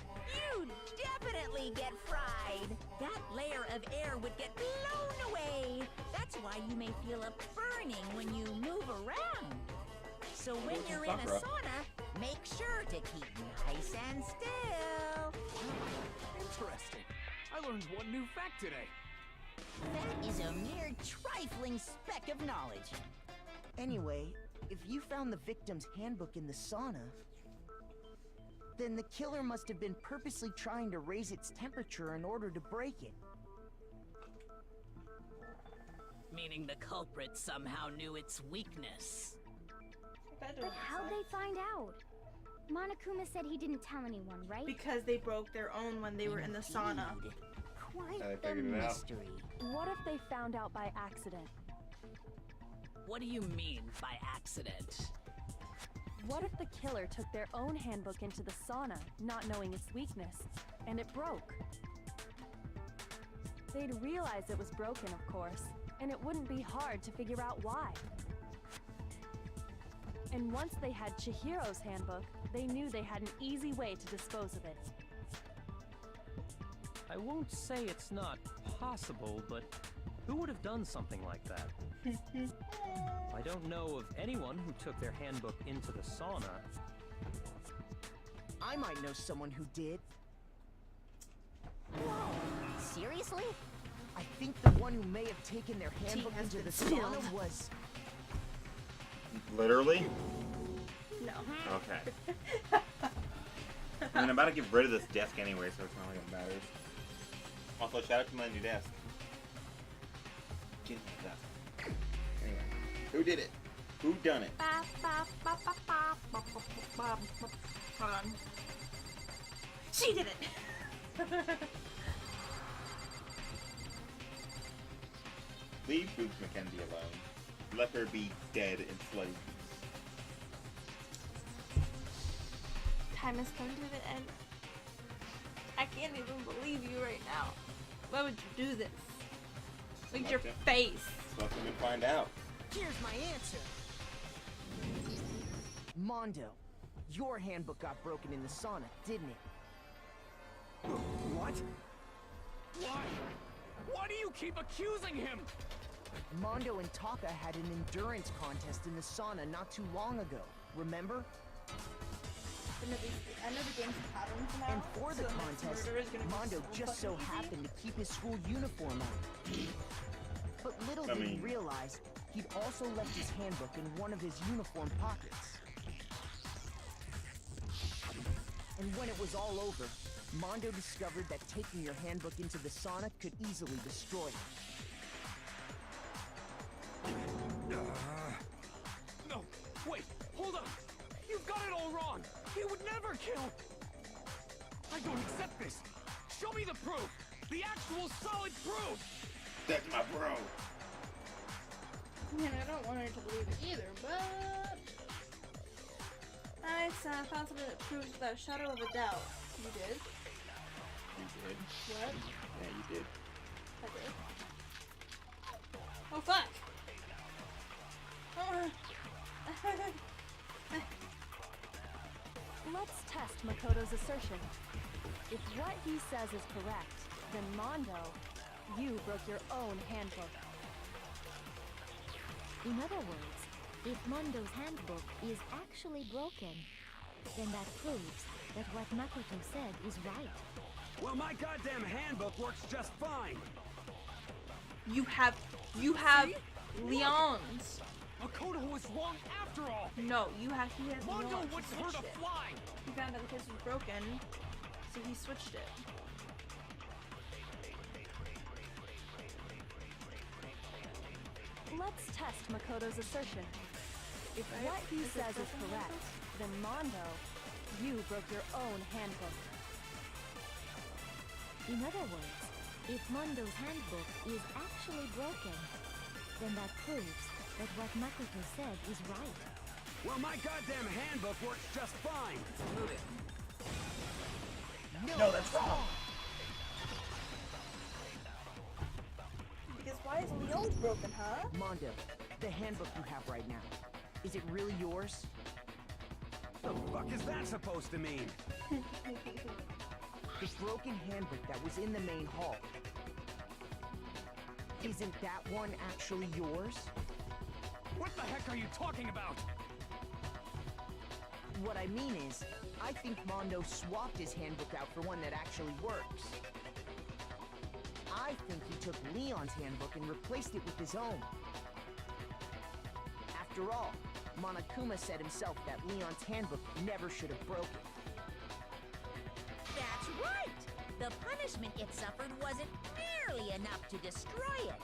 you'd definitely get fried. That layer of air would get blown away. That's why you may feel a burning when you move around. So when you're in a sauna, make sure to keep nice and still. Interesting. I learned one new fact today. That is a mere trifling speck of knowledge. Anyway, if you found the victim's handbook in the sauna, then the killer must have been purposely trying to raise its temperature in order to break it. meaning the culprit somehow knew its weakness. But how'd they find out? Monokuma said he didn't tell anyone, right? Because they broke their own when they were in the sauna. Quite I the figured it out. mystery. What if they found out by accident? What do you mean by accident? What if the killer took their own handbook into the sauna, not knowing its weakness, and it broke? They'd realize it was broken, of course, and it wouldn't be hard to figure out why. And once they had Chihiro's handbook, they knew they had an easy way to dispose of it. I won't say it's not possible, but who would have done something like that? I don't know of anyone who took their handbook into the sauna. I might know someone who did. Whoa, seriously? I think the one who may have taken their handbook has into been the spilled. sauna was... Literally? No. Okay. I mean, I'm about to get rid of this desk anyway, so it's not like it matters. Also, shout out to my new desk. Get my desk. Anyway, who did it? Who done it? Hold on. She did it! Leave Boots Mackenzie alone. Let her be dead in slavery. Time has come to an end. I can't even believe you right now. Why would you do this? Look at your face. Let them find out. Here's my answer. Mondo, your handbook got broken in the sauna, didn't it? What? Why? Why do you keep accusing him? Mondo and Taka had an endurance contest in the sauna not too long ago, remember? I know the game's patterns now. And for the contest, Mondo just so happened to keep his school uniform on. But little did he realize, he'd also left his handbook in one of his uniform pockets. And when it was all over, Mondo discovered that taking your handbook into the sauna could easily destroy it. No, wait, hold on. You've got it all wrong. He would never kill. I don't accept this. Show me the proof. The actual solid proof. That's my bro. Man, I don't want her to believe it either, but... I found something that proves without a shadow of a doubt. You did? You did. What? Yeah, you did. I did. Oh, fuck! Let's test Makoto's assertion. If what he says is correct, then Mondo, you broke your own handbook. In other words, if Mondo's handbook is actually broken, then that proves that what Makoto said is right. Well, my goddamn handbook works just fine. You have Leon's. Makoto was wrong after all. No, he has Mondo Leon's. wants her to fly. He found out the case was broken, so he switched it. Let's test Makoto's assertion. If what he says is correct, then Mondo, you broke your own handbook. In other words, if Mondo's handbook is actually broken, then that proves that what Makoto said is right. Well, my goddamn handbook works just fine. No, that's wrong. Because why is Leon's broken, huh? Mondo, the handbook you have right now, is it really yours? The fuck is that supposed to mean? The broken handbook that was in the main hall. Isn't that one actually yours? What the heck are you talking about? What I mean is, I think Mondo swapped his handbook out for one that actually works. I think he took Leon's handbook and replaced it with his own. After all, Monokuma said himself that Leon's handbook never should have broken. That's right! The punishment it suffered wasn't nearly enough to destroy it.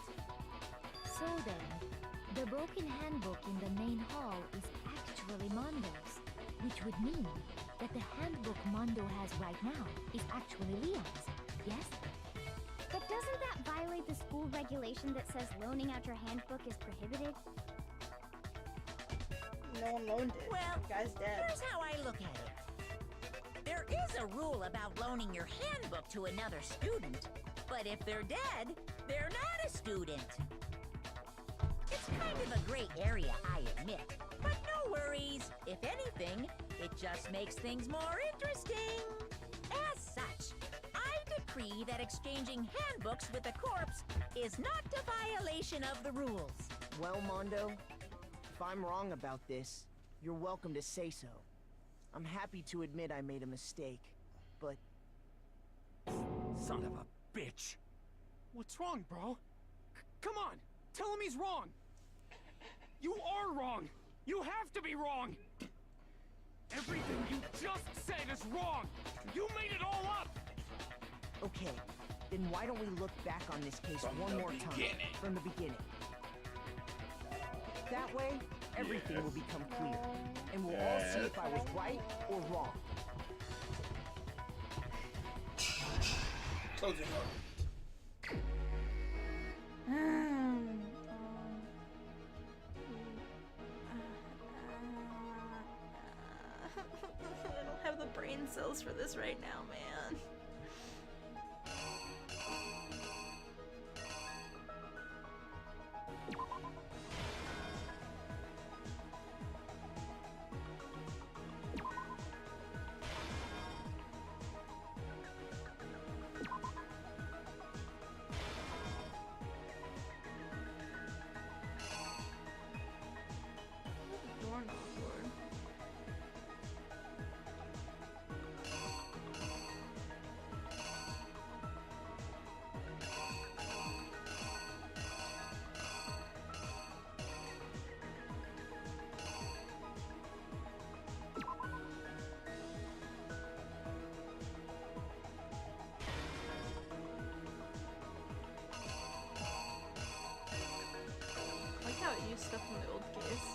So then, the broken handbook in the main hall is actually Mondo's, which would mean that the handbook Mondo has right now is actually Leon's, yes? But doesn't that violate the school regulation that says loaning out your handbook is prohibited? No one loaned it. Well, the guy's dead. Here's how I look at it. There is a rule about loaning your handbook to another student, but if they're dead, they're not a student. It's kind of a gray area, I admit, but no worries. If anything, it just makes things more interesting. As such, I decree that exchanging handbooks with a corpse is not a violation of the rules. Well, Mondo, if I'm wrong about this, you're welcome to say so. I'm happy to admit I made a mistake, but... Son of a bitch. What's wrong, bro? Come on, tell him he's wrong. You are wrong. You have to be wrong. Everything you just said is wrong. You made it all up. Okay, then why don't we look back on this case one more time, from the beginning. That way, everything will become clear, and we'll all see if I was right or wrong. Close the door. I don't have the brain cells for this right now, man. How it used stuff from the old case.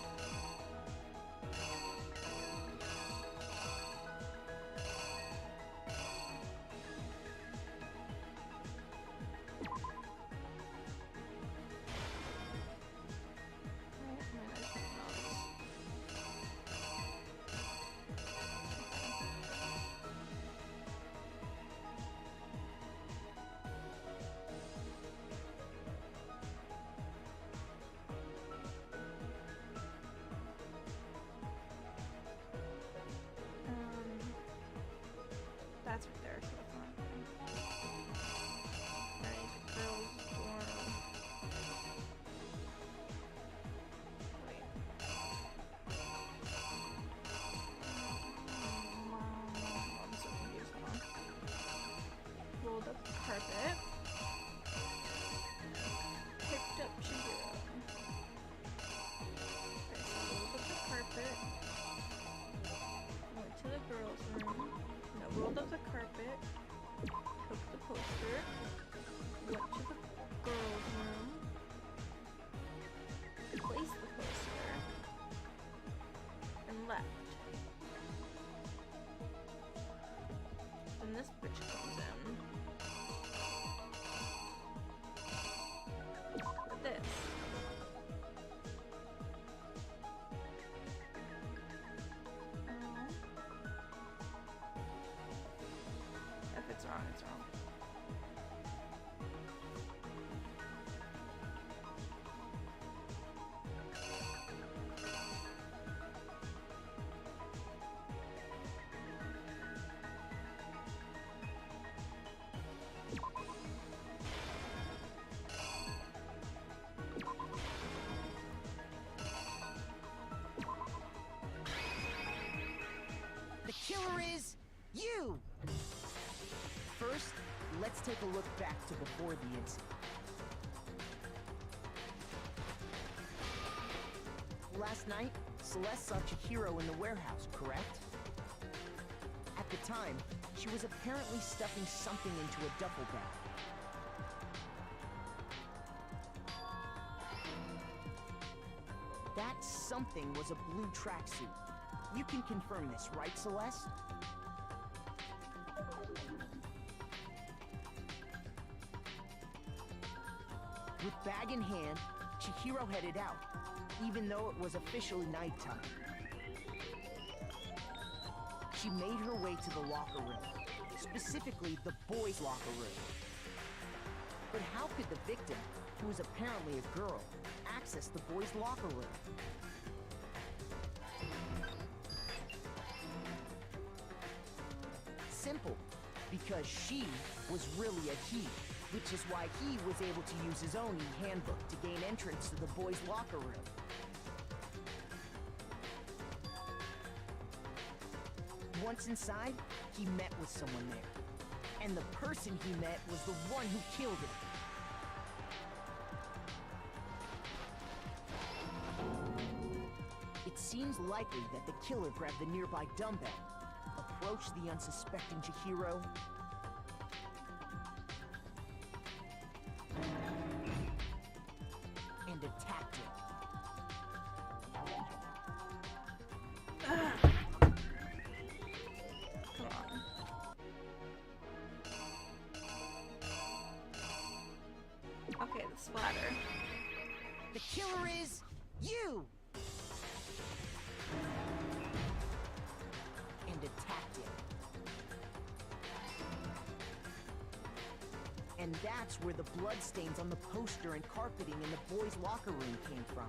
That's right there. So that's not I need the girls' dorm. Wait. I'm so confused. Hold on. Rolled up the carpet. Picked up Chihiro. Okay, so rolled up the carpet. Went to the girls' room. Rolled up the carpet, took the poster, went to the girls' room, placed the poster, and left. Then this bitch comes in. With this. If it's wrong, it's wrong. The killer is you! First, let's take a look back to before the incident. Last night, Celeste saw Chihiro in the warehouse, correct? At the time, she was apparently stuffing something into a duffel bag. That something was a blue tracksuit. You can confirm this, right, Celeste? With bag in hand, Chihiro headed out, even though it was officially nighttime. She made her way to the locker room, specifically the boys' locker room. But how could the victim, who was apparently a girl, access the boys' locker room? Simple, because she was really a he, which is why he was able to use his own e-handbook to gain entrance to the boys' locker room. Once inside, he met with someone there. And the person he met was the one who killed him. It seems likely that the killer grabbed the nearby dumbbell, approached the unsuspecting Chihiro, and attacked him. Come on. splatter. The killer is you! And attacked him. And that's where the bloodstains on the poster and carpeting in the boys' locker room came from.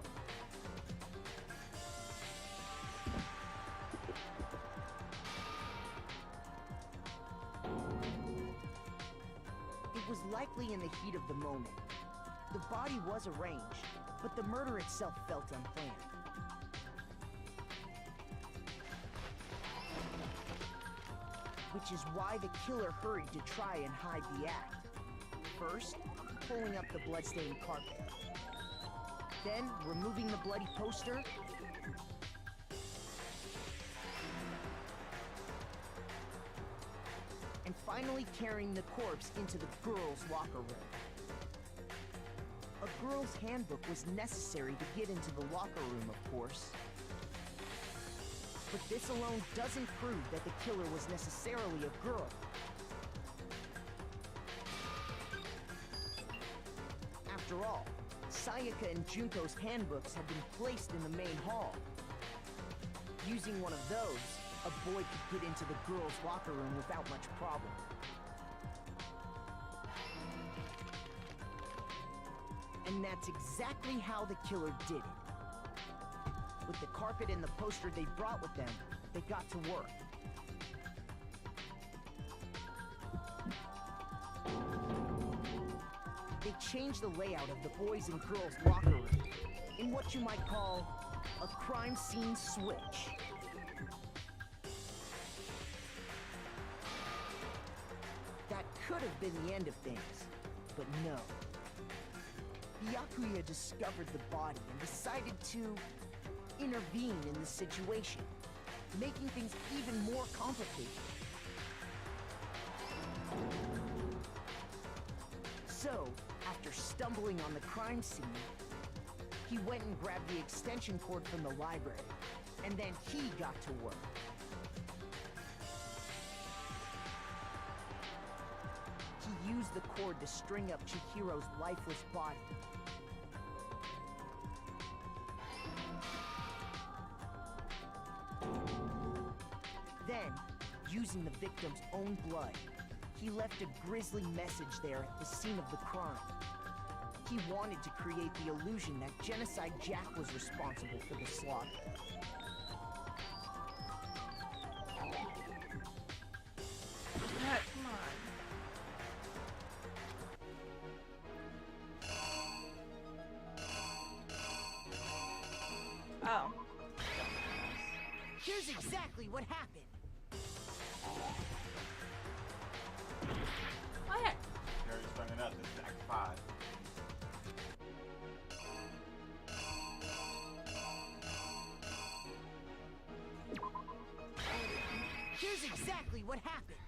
It was likely in the heat of the moment. The body was arranged, but the murder itself felt unplanned. Which is why the killer hurried to try and hide the act. First, pulling up the bloodstained carpet. Then, removing the bloody poster. And finally carrying the corpse into the girls' locker room. A girl's handbook was necessary to get into the locker room, of course. But this alone doesn't prove that the killer was necessarily a girl. After all, Sayaka and Junko's handbooks had been placed in the main hall. Using one of those, a boy could get into the girls' locker room without much problem. And that's exactly how the killer did it. With the carpet and the poster they brought with them, they got to work. They changed the layout of the boys' and girls' locker room in what you might call a crime scene switch. That could have been the end of things, but no. Byakuya discovered the body and decided to intervene in the situation, making things even more complicated. So, after stumbling on the crime scene, he went and grabbed the extension cord from the library, and then he got to work. He used the cord to string up Chihiro's lifeless body. Then, using the victim's own blood, he left a grisly message there at the scene of the crime. He wanted to create the illusion that Genocide Jack was responsible for the slaughter. Come on. Oh. Here's exactly what happened. What? You're just bringing up this is Act 5. Here's exactly what happened.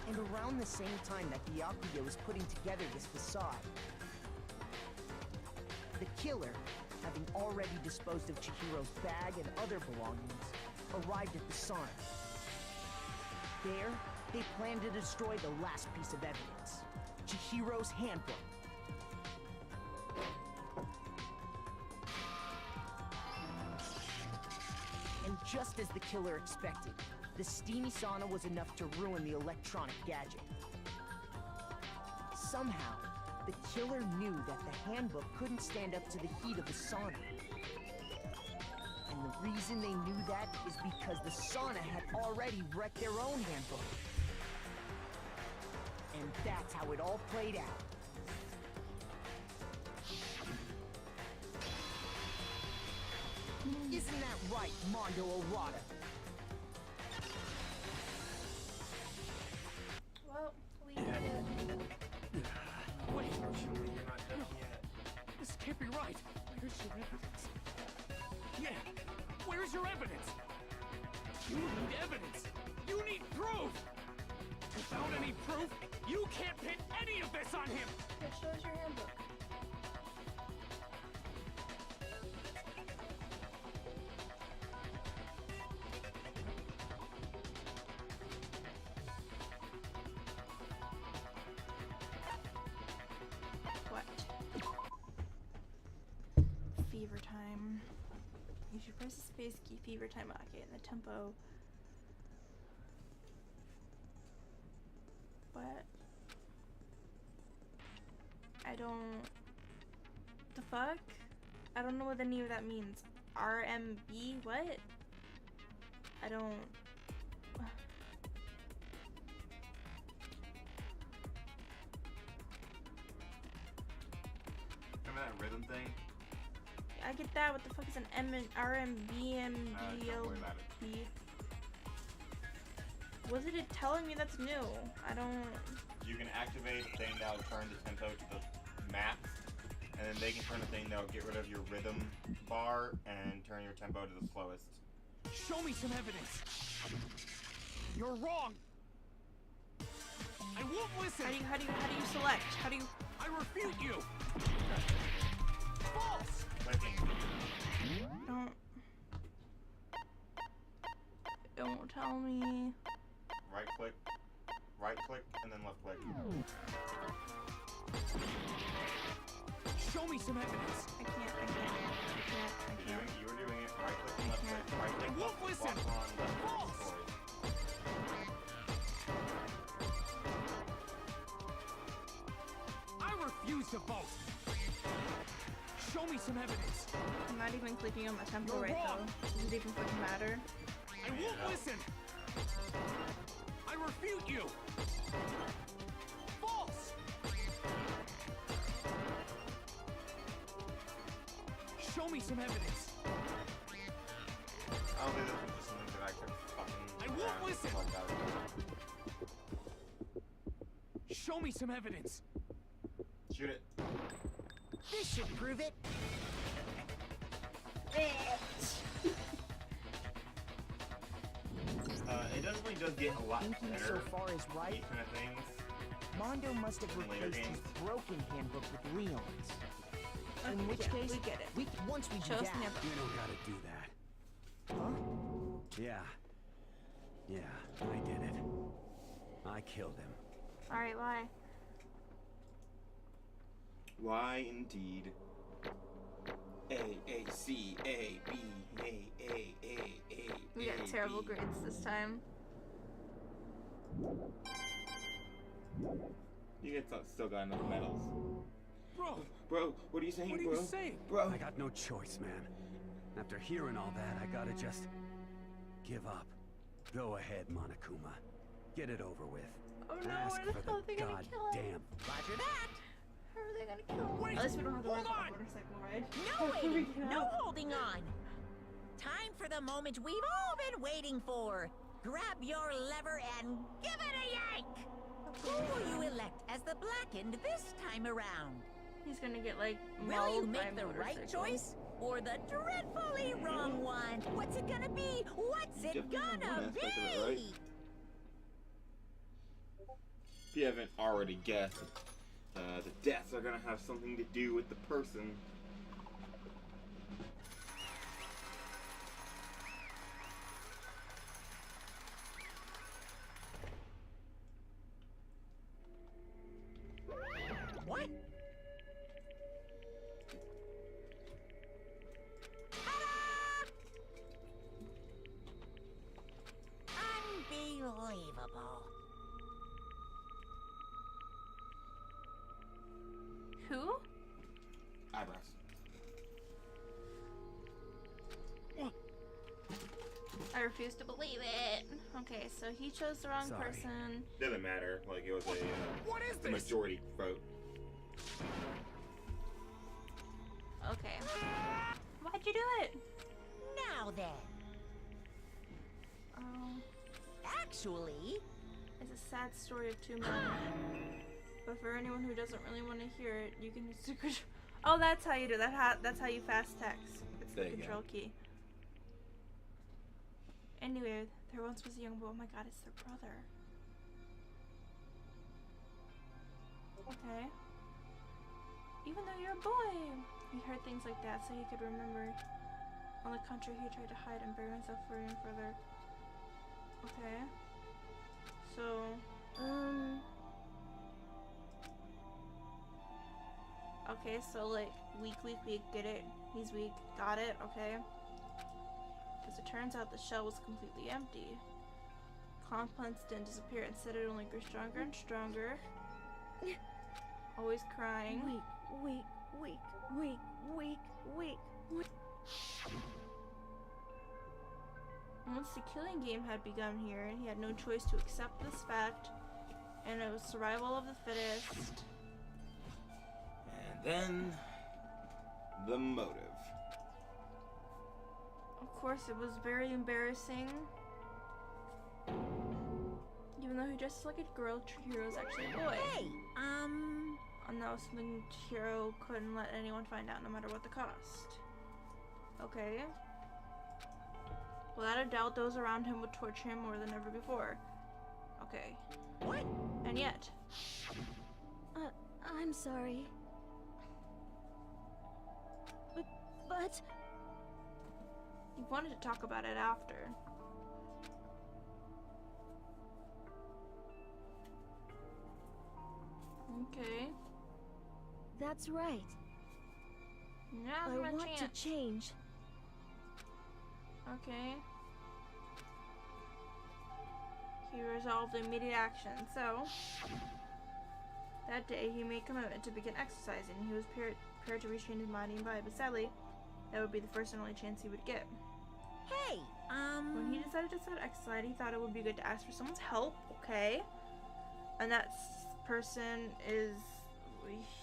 And around the same time that Byakuya was putting together this facade, the killer, having already disposed of Chihiro's bag and other belongings, arrived at the sauna. There, they planned to destroy the last piece of evidence, Chihiro's handbook. And just as the killer expected, the steamy sauna was enough to ruin the electronic gadget. Somehow, the killer knew that the handbook couldn't stand up to the heat of the sauna. And the reason they knew that is because the sauna had already wrecked their own handbook. And that's how it all played out. Isn't that right, Mondo Owada? Well, we did it. Wait! This can't be right! Where's your evidence? Yeah! Where's your evidence? You need evidence! You need proof! Without any proof, you can't pin any of this on him! It shows your handbook. Space key, fever time. Okay, and the tempo. What? I don't. The fuck? I don't know what any of that means. RMB? What? I don't. Remember that rhythm thing? I get that. What the fuck is an M and RMB and Don't worry about it. DLB? Wasn't it telling me that's new? I don't. You can activate a thing that'll turn the tempo to the max, and then they can turn a thing that'll get rid of your rhythm bar and turn your tempo to the slowest. Show me some evidence. You're wrong. I won't listen. How do you select? How do you? I refute you. False. Clicking. Don't tell me. Right click, and then left click. Show me some evidence. I can't. You were doing it. Right click and left click. Right click. I won't listen. Lock on, left click, False. stories. I refuse to vote. Show me some evidence. I'm not even clicking on my tempo You're right wrong. though. Does it even fucking matter? I won't listen. I refute you. False. Show me some evidence. I don't think this was just something that I could fucking. I won't listen. Like that. Show me some evidence. Shoot it. This should prove it. It definitely does get a lot Thinking better. so far is right. These kind of things. Mondo must have In later replaced his games. broken handbook with Leon's. Okay, In which yeah, case, we get it. once we do Show us that, the evidence. You don't gotta do that. huh? Yeah, I did it. I killed him. All right, why? Why indeed? A C A B A. We got terrible grades this time. You guys still got enough medals. Bro, What are you saying, what are bro? you saying? Bro. I got no choice, man. After hearing all that, I gotta just give up. Go ahead, Monokuma. Get it over with. Oh no, Ask what for the hell are they the gonna kill him? goddamn. Roger that. How are they gonna kill him? Wait, At least we don't have to hold ride on. that motorcycle ride. No waiting, no holding on. Time for the moment we've all been waiting for. Grab your lever and give it a yank. Who will you elect as the blackened this time around? He's gonna get like Will you mauled by make a the right motorcycle. choice or the dreadfully wrong one? What's it gonna be? What's it Definitely have gonna one aspect of it be? right. If you haven't already guessed, the deaths are gonna have something to do with the person. What? Unbelievable. Who? Eyebrows. I refuse to believe it. Okay, so he chose the wrong Sorry. person. Doesn't matter. Like it was What is the this? majority vote. Okay. Why'd you do it? Now then, Oh, actually, it's a sad story of two men. But for anyone who doesn't really want to hear it, you can use the control. Oh, that's how you do that. That's how you fast text. It's the There you go. control key. Anyway, there once was a young boy. Oh my god, it's their brother. Okay. Even though you're a boy, he heard things like that so he could remember. On the contrary, he tried to hide and bury himself further and further. Okay. So, okay, so like weak, get it? He's weak, got it, okay. As it turns out, the shell was completely empty. Components didn't disappear. Instead, it only grew stronger and stronger. Always crying. Weak. Once the killing game had begun here, he had no choice to accept this fact, and it was survival of the fittest. And then the motive. Of course, it was very embarrassing. Even though he dressed like a girl, Chihiro's actually a boy. Hey, And that was something Chihiro couldn't let anyone find out, no matter what the cost. Okay. Without a doubt, those around him would torture him more than ever before. Okay. What? And yet. I'm sorry. But... He wanted to talk about it after. Okay. That's right. Now's I my want chance. to change. Okay. He resolved immediate action, so... That day, he made a commitment to begin exercising. He was prepared to retrain his body and body, but sadly, that would be the first and only chance he would get. Hey, When he decided to start exercising, he thought it would be good to ask for someone's help, okay? And that person is...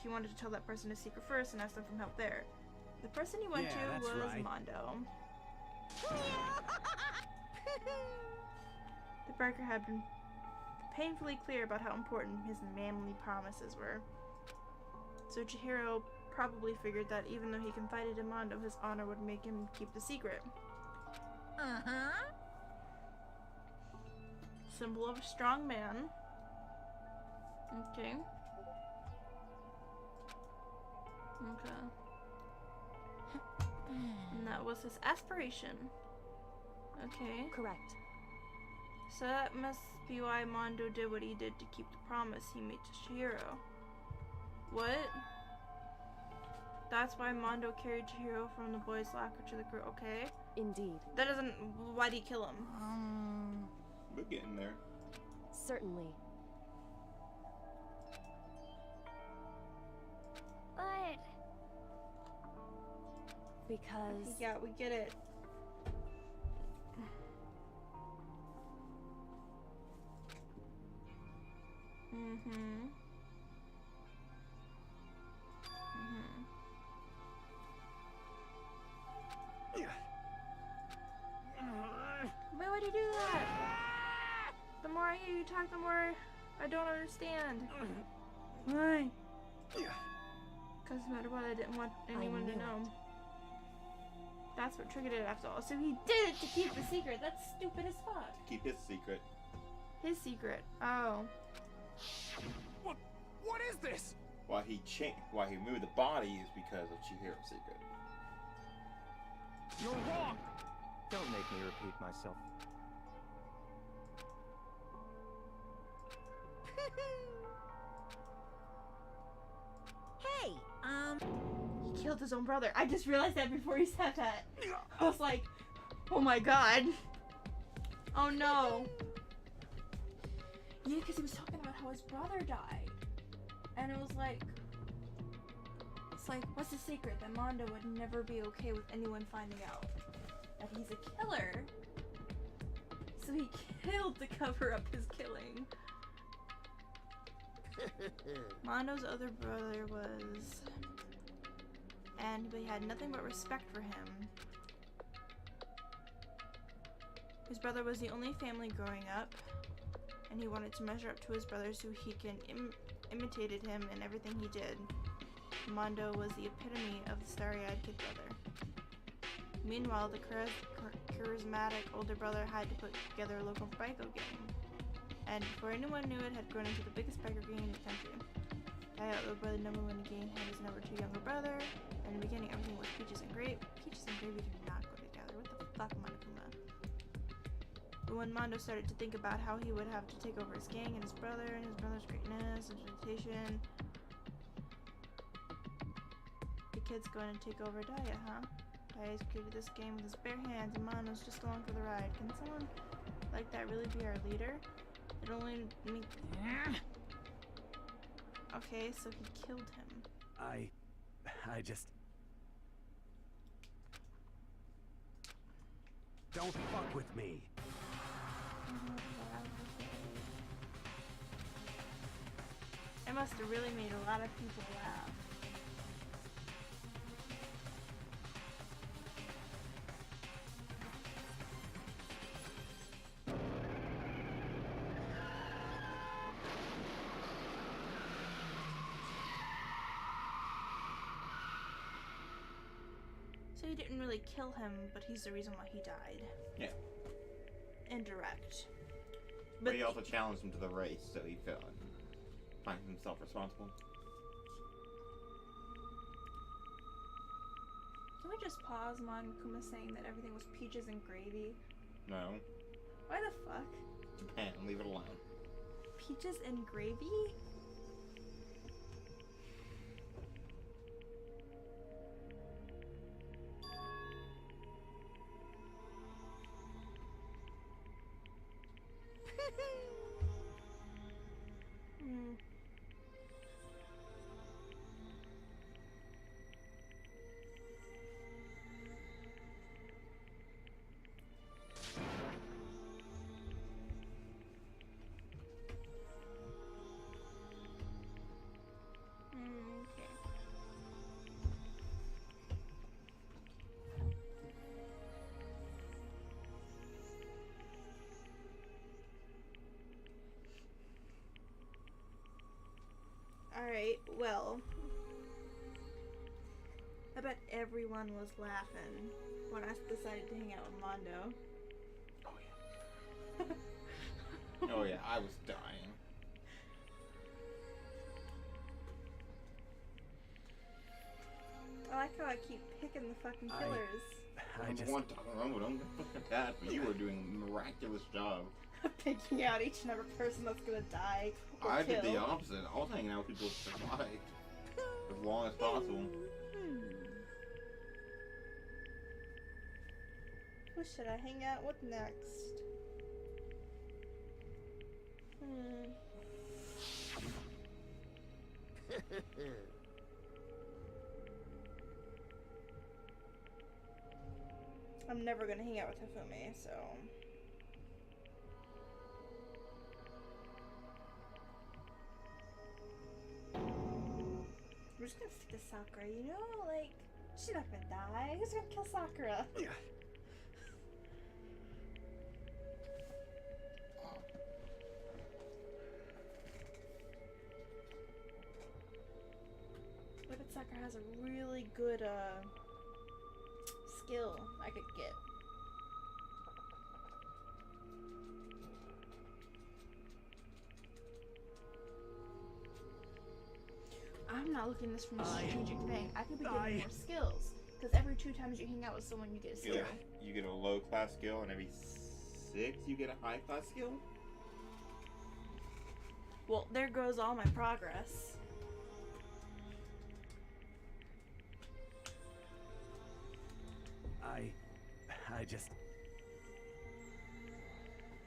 He wanted to tell that person his secret first and ask them for help there. The person he went to was Mondo. The breaker had been painfully clear about how important his manly promises were. So Chihiro probably figured that even though he confided in Mondo, his honor would make him keep the secret. Symbol of a strong man. Okay. Okay. And that was his aspiration. Okay. Correct. So that must be why Mondo did what he did to keep the promise he made to Chihiro. What? That's why Mondo carried Chihiro from the boys' locker to the crew, okay? Indeed. That doesn't... Why did he kill him? We're getting there. Certainly. But... Because... Yeah, we get it. Why would he do that? The more I hear you talk, the more I don't understand. Why? Because no matter what, I didn't want anyone to know. That's what triggered it after all. So he did it to keep the secret. That's stupid as fuck. Keep his secret. His secret. Oh. What is this? Why he moved the body is because of Chihiro's secret. You're wrong. Don't make me repeat myself. Hey, He killed his own brother. I just realized that before he said that. I was like, oh my god. Oh no. Yeah, because he was talking about how his brother died. And it was like... It's like, what's the secret? That Mondo would never be okay with anyone finding out that he's a killer. So he killed to cover up his killing. Mondo's other brother was... And he had nothing but respect for him. His brother was the only family growing up, and he wanted to measure up to his brother so he can imitated him in everything he did. Mondo was the epitome of the starry-eyed kid brother. Meanwhile, the charismatic older brother had to put together a local biker gang. And before anyone knew it, had grown into the biggest biker gang in the country. Older brother number one in the gang had his number two younger brother. And in the beginning, everything was peaches and gravy. Peaches and gravy do not go together. What the fuck, Monokuma? But when Mondo started to think about how he would have to take over his gang and his brother's greatness and reputation, the kid's going to take over Daya, huh? Kai's created this game with his bare hands and Mono's just along for the ride. Can someone like that really be our leader? It only me. Okay, so he killed him. I just... Don't fuck with me. It must have really made a lot of people laugh. So he didn't really kill him, but he's the reason why he died. Yeah. Indirect. But he also challenged him to the race, so he finds himself responsible. Can we just pause Monokuma saying that everything was peaches and gravy? No. Why the fuck? Japan, leave it alone. Peaches and gravy? Alright, well, I bet everyone was laughing when I decided to hang out with Mondo. Oh yeah. Oh yeah, I was dying. I like how I keep picking the fucking killers. I just... want Danganronpa, don't get fucking attacked, but you were doing a miraculous job. Picking out each and every person that's gonna die or I kill. did the opposite. I was hanging out with people who survived as long as possible. Who should I hang out with next? I'm never gonna hang out with Hifumi, so... We're just gonna stick to Sakura, you know? Like, she's not gonna die. Who's gonna kill Sakura? Yeah. What if Sakura has a really good, skill I could get? I'm not looking at this from a strategic thing. I could be getting more skills. Because every 2 times you hang out with someone, you get a skill. You get a low class skill, and every 6 you get a high class skill? Well, there goes all my progress. I just...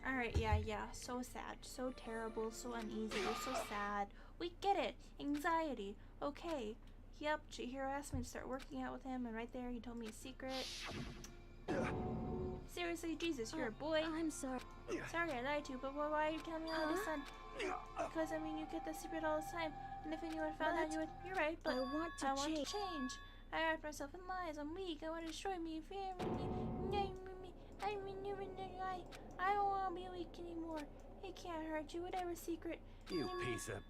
Alright, yeah. So sad. So terrible. So uneasy. We're so sad. We get it. Anxiety. Okay. Yep, Chihiro asked me to start working out with him, and right there he told me a secret. Seriously, Jesus, you're a boy. I'm sorry. Sorry I lied to you, but why are you telling me all of a sudden? Because, I mean, you get the secret all the time, and if anyone found out, you would... You're right, but I want to change. I wrapped myself in lies. I'm weak. I want to destroy me. Fear me. I don't want to be weak anymore. It can't hurt you. Whatever secret. You piece of...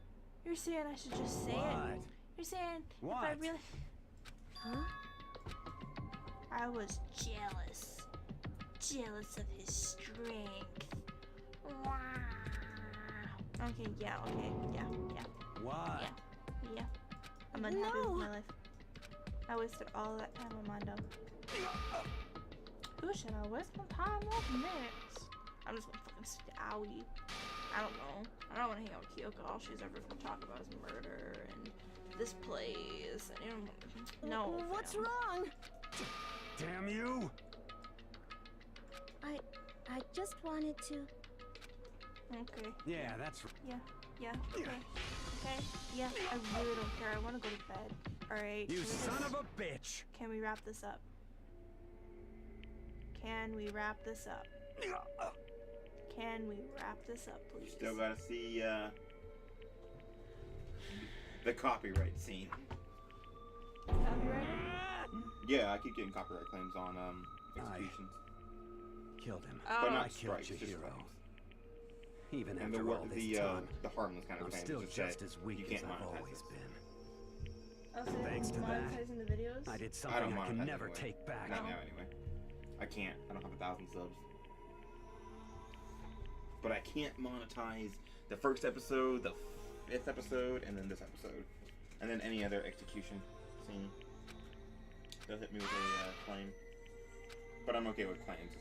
You're saying I should just say it? You're saying what? If I really... Huh? I was jealous. Jealous of his strength. Wow. Okay, yeah. Why? Yeah. I'm unhappy with my life. I wasted all of that time on Mondo. Who should I waste my time with next? I'm just gonna fucking stick to Aoi. I don't know. I don't want to hang out with Kyoko. All she's ever gonna talk about is murder and this place. And no. What's wrong? Damn you! I just wanted to. Okay. Yeah, that's right. Yeah, okay. Okay, yeah, I really don't care. I want to go to bed. Alright. You son of a bitch! Can we wrap this up? Can we wrap this up? Can we wrap this up, please? Still gotta see the copyright scene. Copyright? Yeah, I keep getting copyright claims on executions. Killed him. But not I killed strikes, your just hero. strikes. Even And after all this time, the harmless kind of I'm claims still just just say, as you weak as can't I've monetize always this. been. Thanks to that, monetizing the videos? I did I something don't I can monetize never anyway. take back. Not now, anyway. I can't. I don't have 1,000 subs. But I can't monetize the first episode, the 5th episode, and then this episode. And then any other execution scene. They'll hit me with a claim. But I'm okay with claims.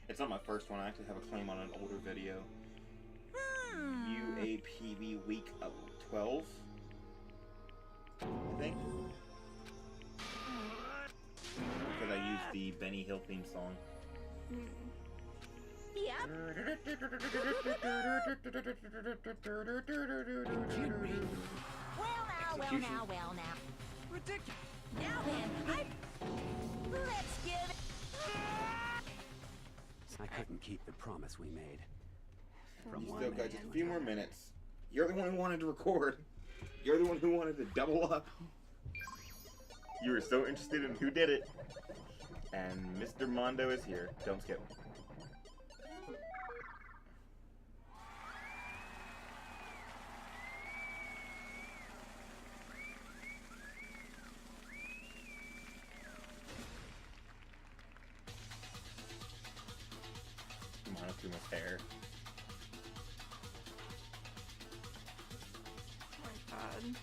It's not my first one. I actually have a claim on an older video. UAPB week of 12. I think. Because I used the Benny Hill theme song. Well now. Ridiculous. Now then, let's give it. I couldn't keep the promise we made. From You one still got man just a to few more another. minutes. You're the one who wanted to record. You're the one who wanted to double up. You were so interested in who did it. And Mr. Mondo is here. Don't skip. Monokuma's hair. Oh my god.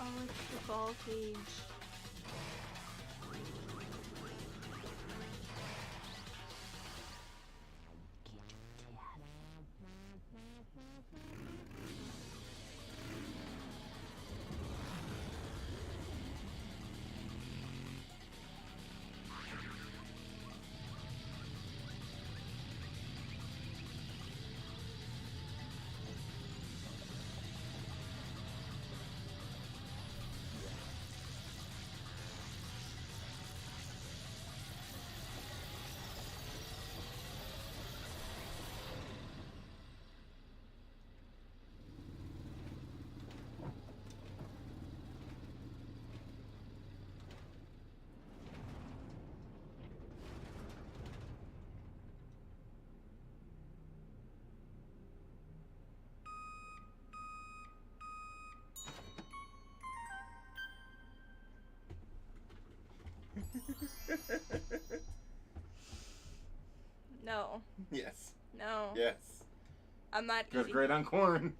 Oh, it's the ball cage. No. Yes. No. Yes. I'm not Goes eating. great on corn.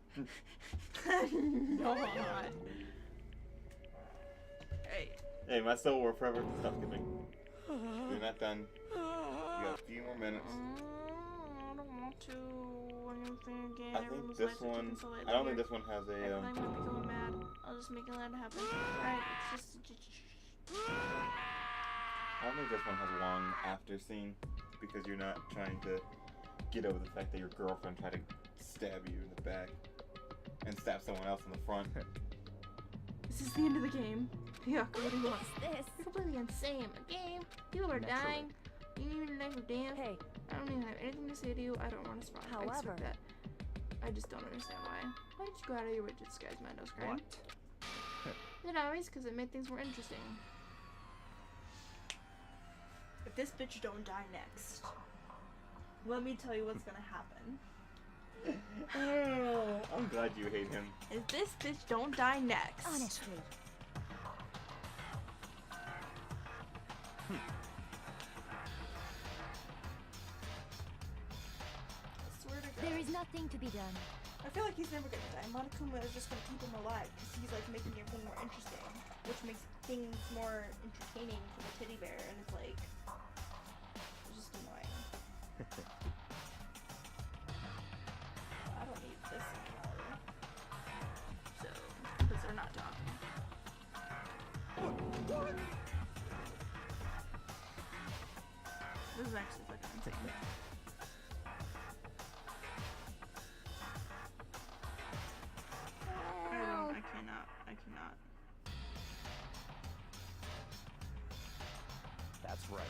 No, I'm not. Hey. Hey, my soul will forever stop skipping. You're not done. You got a few more minutes. I don't want to. Anything again. I think Everyone's this lives are one. taken so lightly I don't think here. this one has I a. might be going mad. I'll just make it let it happen. Alright, it's just. I don't think this one has a long after scene because you're not trying to get over the fact that your girlfriend tried to stab you in the back and stab someone else in the front. This is the end of the game. Yeah, what do you want? This. You're completely insane. A game? People are dying. You need me to knife or dance? Hey. I don't even have anything to say to you. I don't want to respond. I However- accept that. I just don't understand why. Why did you go out of your way to disguise Mando's crime? Not always, because it made things more interesting. If this bitch don't die next, let me tell you what's gonna happen. Oh, I'm glad you hate him. If this bitch don't die next, Honestly, I swear to God. there is nothing to be done. I feel like he's never gonna die. Monokuma is just gonna keep him alive because he's like making everything more interesting, which makes things more entertaining for the teddy bear, and it's like it's just annoying. I don't need this anymore. So, because they're not talking. This is actually fucking insane. I cannot. That's right.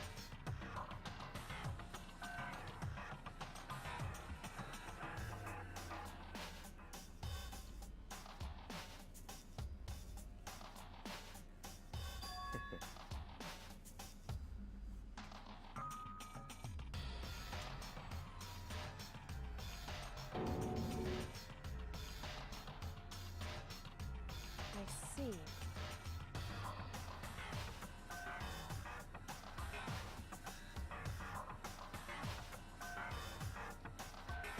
I see.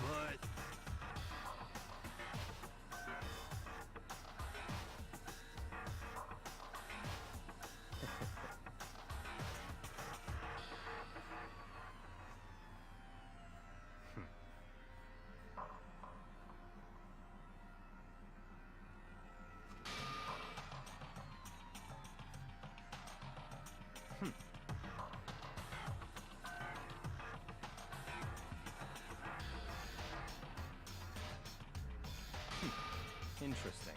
But Interesting.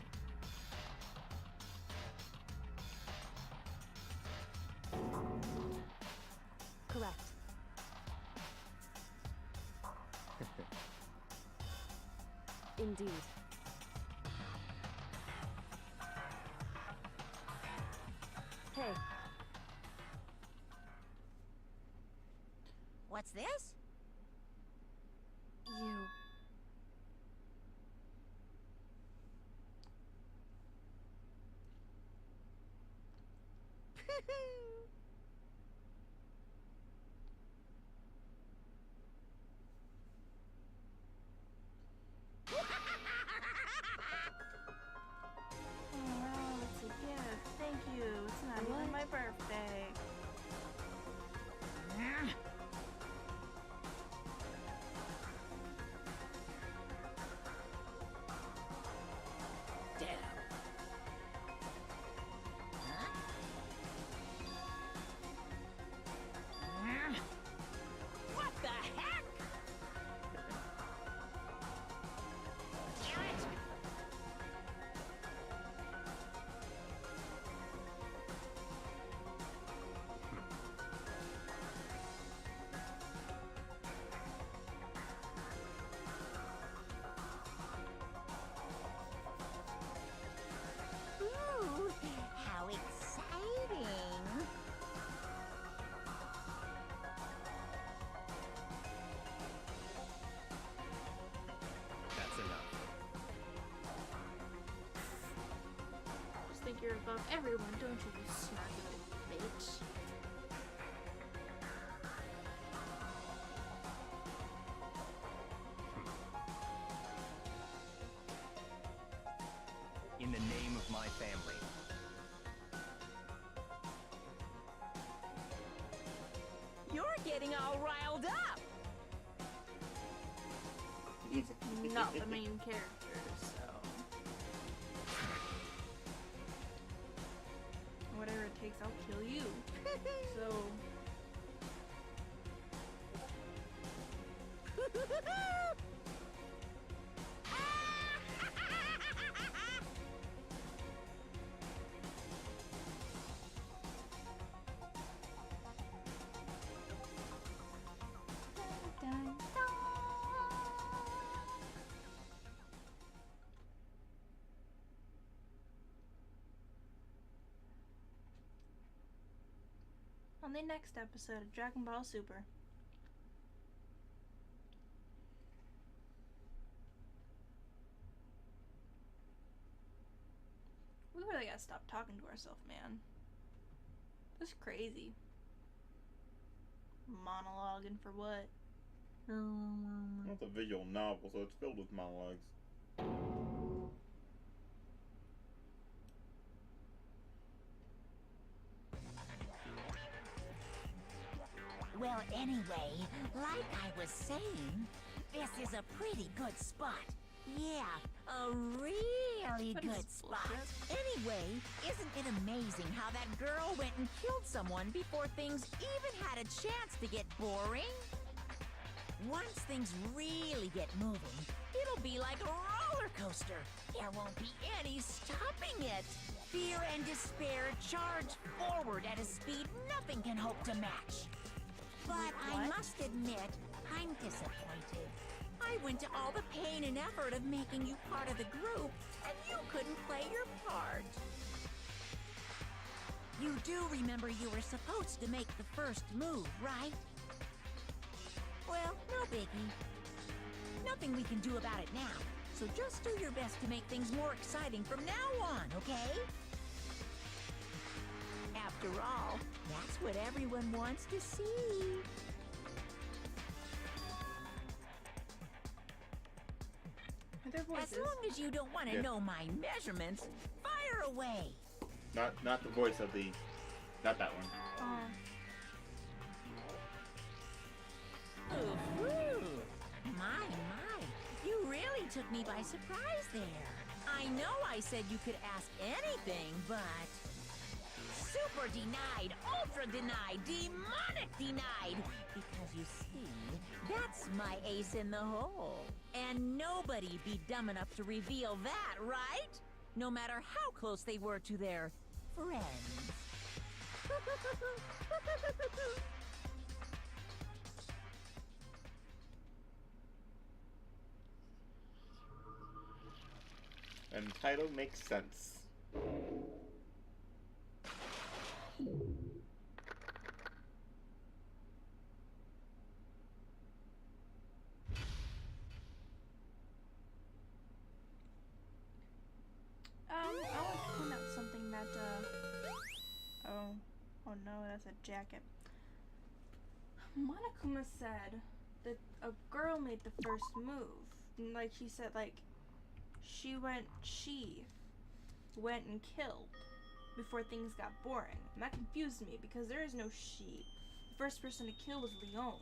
Correct. Indeed. Hey, What's this? You. Oh, it's a gift. Thank you. It's not even my birthday. Damn. What the heck? Damn it! Ooh, how exciting! That's enough. Just think you're above everyone, don't you, you snarky little bitch? In the name of my family. You're getting all riled up. He's not the main character, so whatever it takes, I'll kill you. So dun, dun. On the next episode of Dragon Ball Super. We really gotta stop talking to ourselves, man. That's crazy. Monologuing for what? It's a visual novel, so it's filled with monologues. Well, anyway, like I was saying, this is a pretty good spot. Yeah, A really What good is spot. bullshit? Anyway, isn't it amazing how that girl went and killed someone before things even had a chance to get boring? Once things really get moving, it'll be like a roller coaster. There won't be any stopping it. Fear and despair charge forward at a speed nothing can hope to match. But I must admit, I'm disappointed. I went to all the pain and effort of making you part of the group, and you couldn't play your part. You do remember you were supposed to make the first move, right? Well, no biggie. Nothing we can do about it now, so just do your best to make things more exciting from now on, okay? After all, that's what everyone wants to see. As long as you don't want to know my measurements, fire away. Not the voice of the, not that one. Ooh, my, you really took me by surprise there. I know I said you could ask anything, but... Super denied, ultra denied, demonic denied! Because you see, that's my ace in the hole. And nobody be dumb enough to reveal that, right? No matter how close they were to their friends. And the title makes sense. I want to point out something that, oh no, that's a jacket. Monokuma said that a girl made the first move. And like he said, like, she went and killed before things got boring. And that confused me because there is no she. The first person to kill was Leon.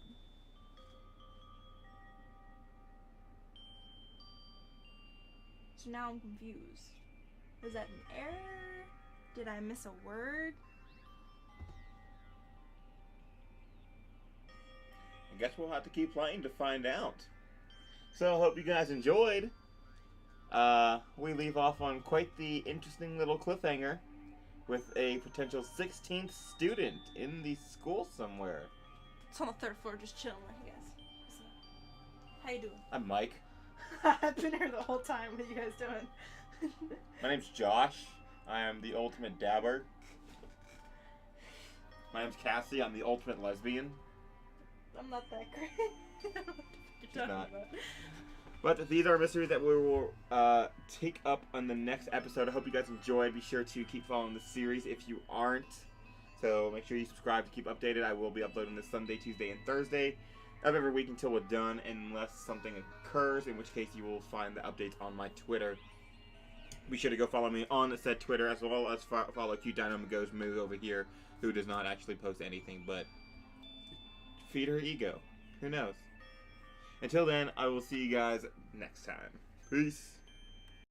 So now I'm confused. Is that an error? Did I miss a word? I guess we'll have to keep playing to find out. So I hope you guys enjoyed. We leave off on quite the interesting little cliffhanger with a potential 16th student in the school somewhere. It's on the third floor, just chilling. Hey guys. How you doing? I'm Mike. I've been here the whole time. What are you guys doing? My name's Josh. I am the ultimate dabber. My name's Cassie. I'm the ultimate lesbian. I'm not that great. I don't know what you're talking about. But these are mysteries that we will take up on the next episode. I hope you guys enjoyed. Be sure to keep following the series if you aren't. So make sure you subscribe to keep updated. I will be uploading this Sunday, Tuesday, and Thursday of every week until we're done, unless something occurs, in which case you will find the updates on my Twitter. Be sure to go follow me on said Twitter, as well as follow CuteDinoGoesMoo over here, who does not actually post anything but feed her ego. Who knows? Until then, I will see you guys next time. Peace.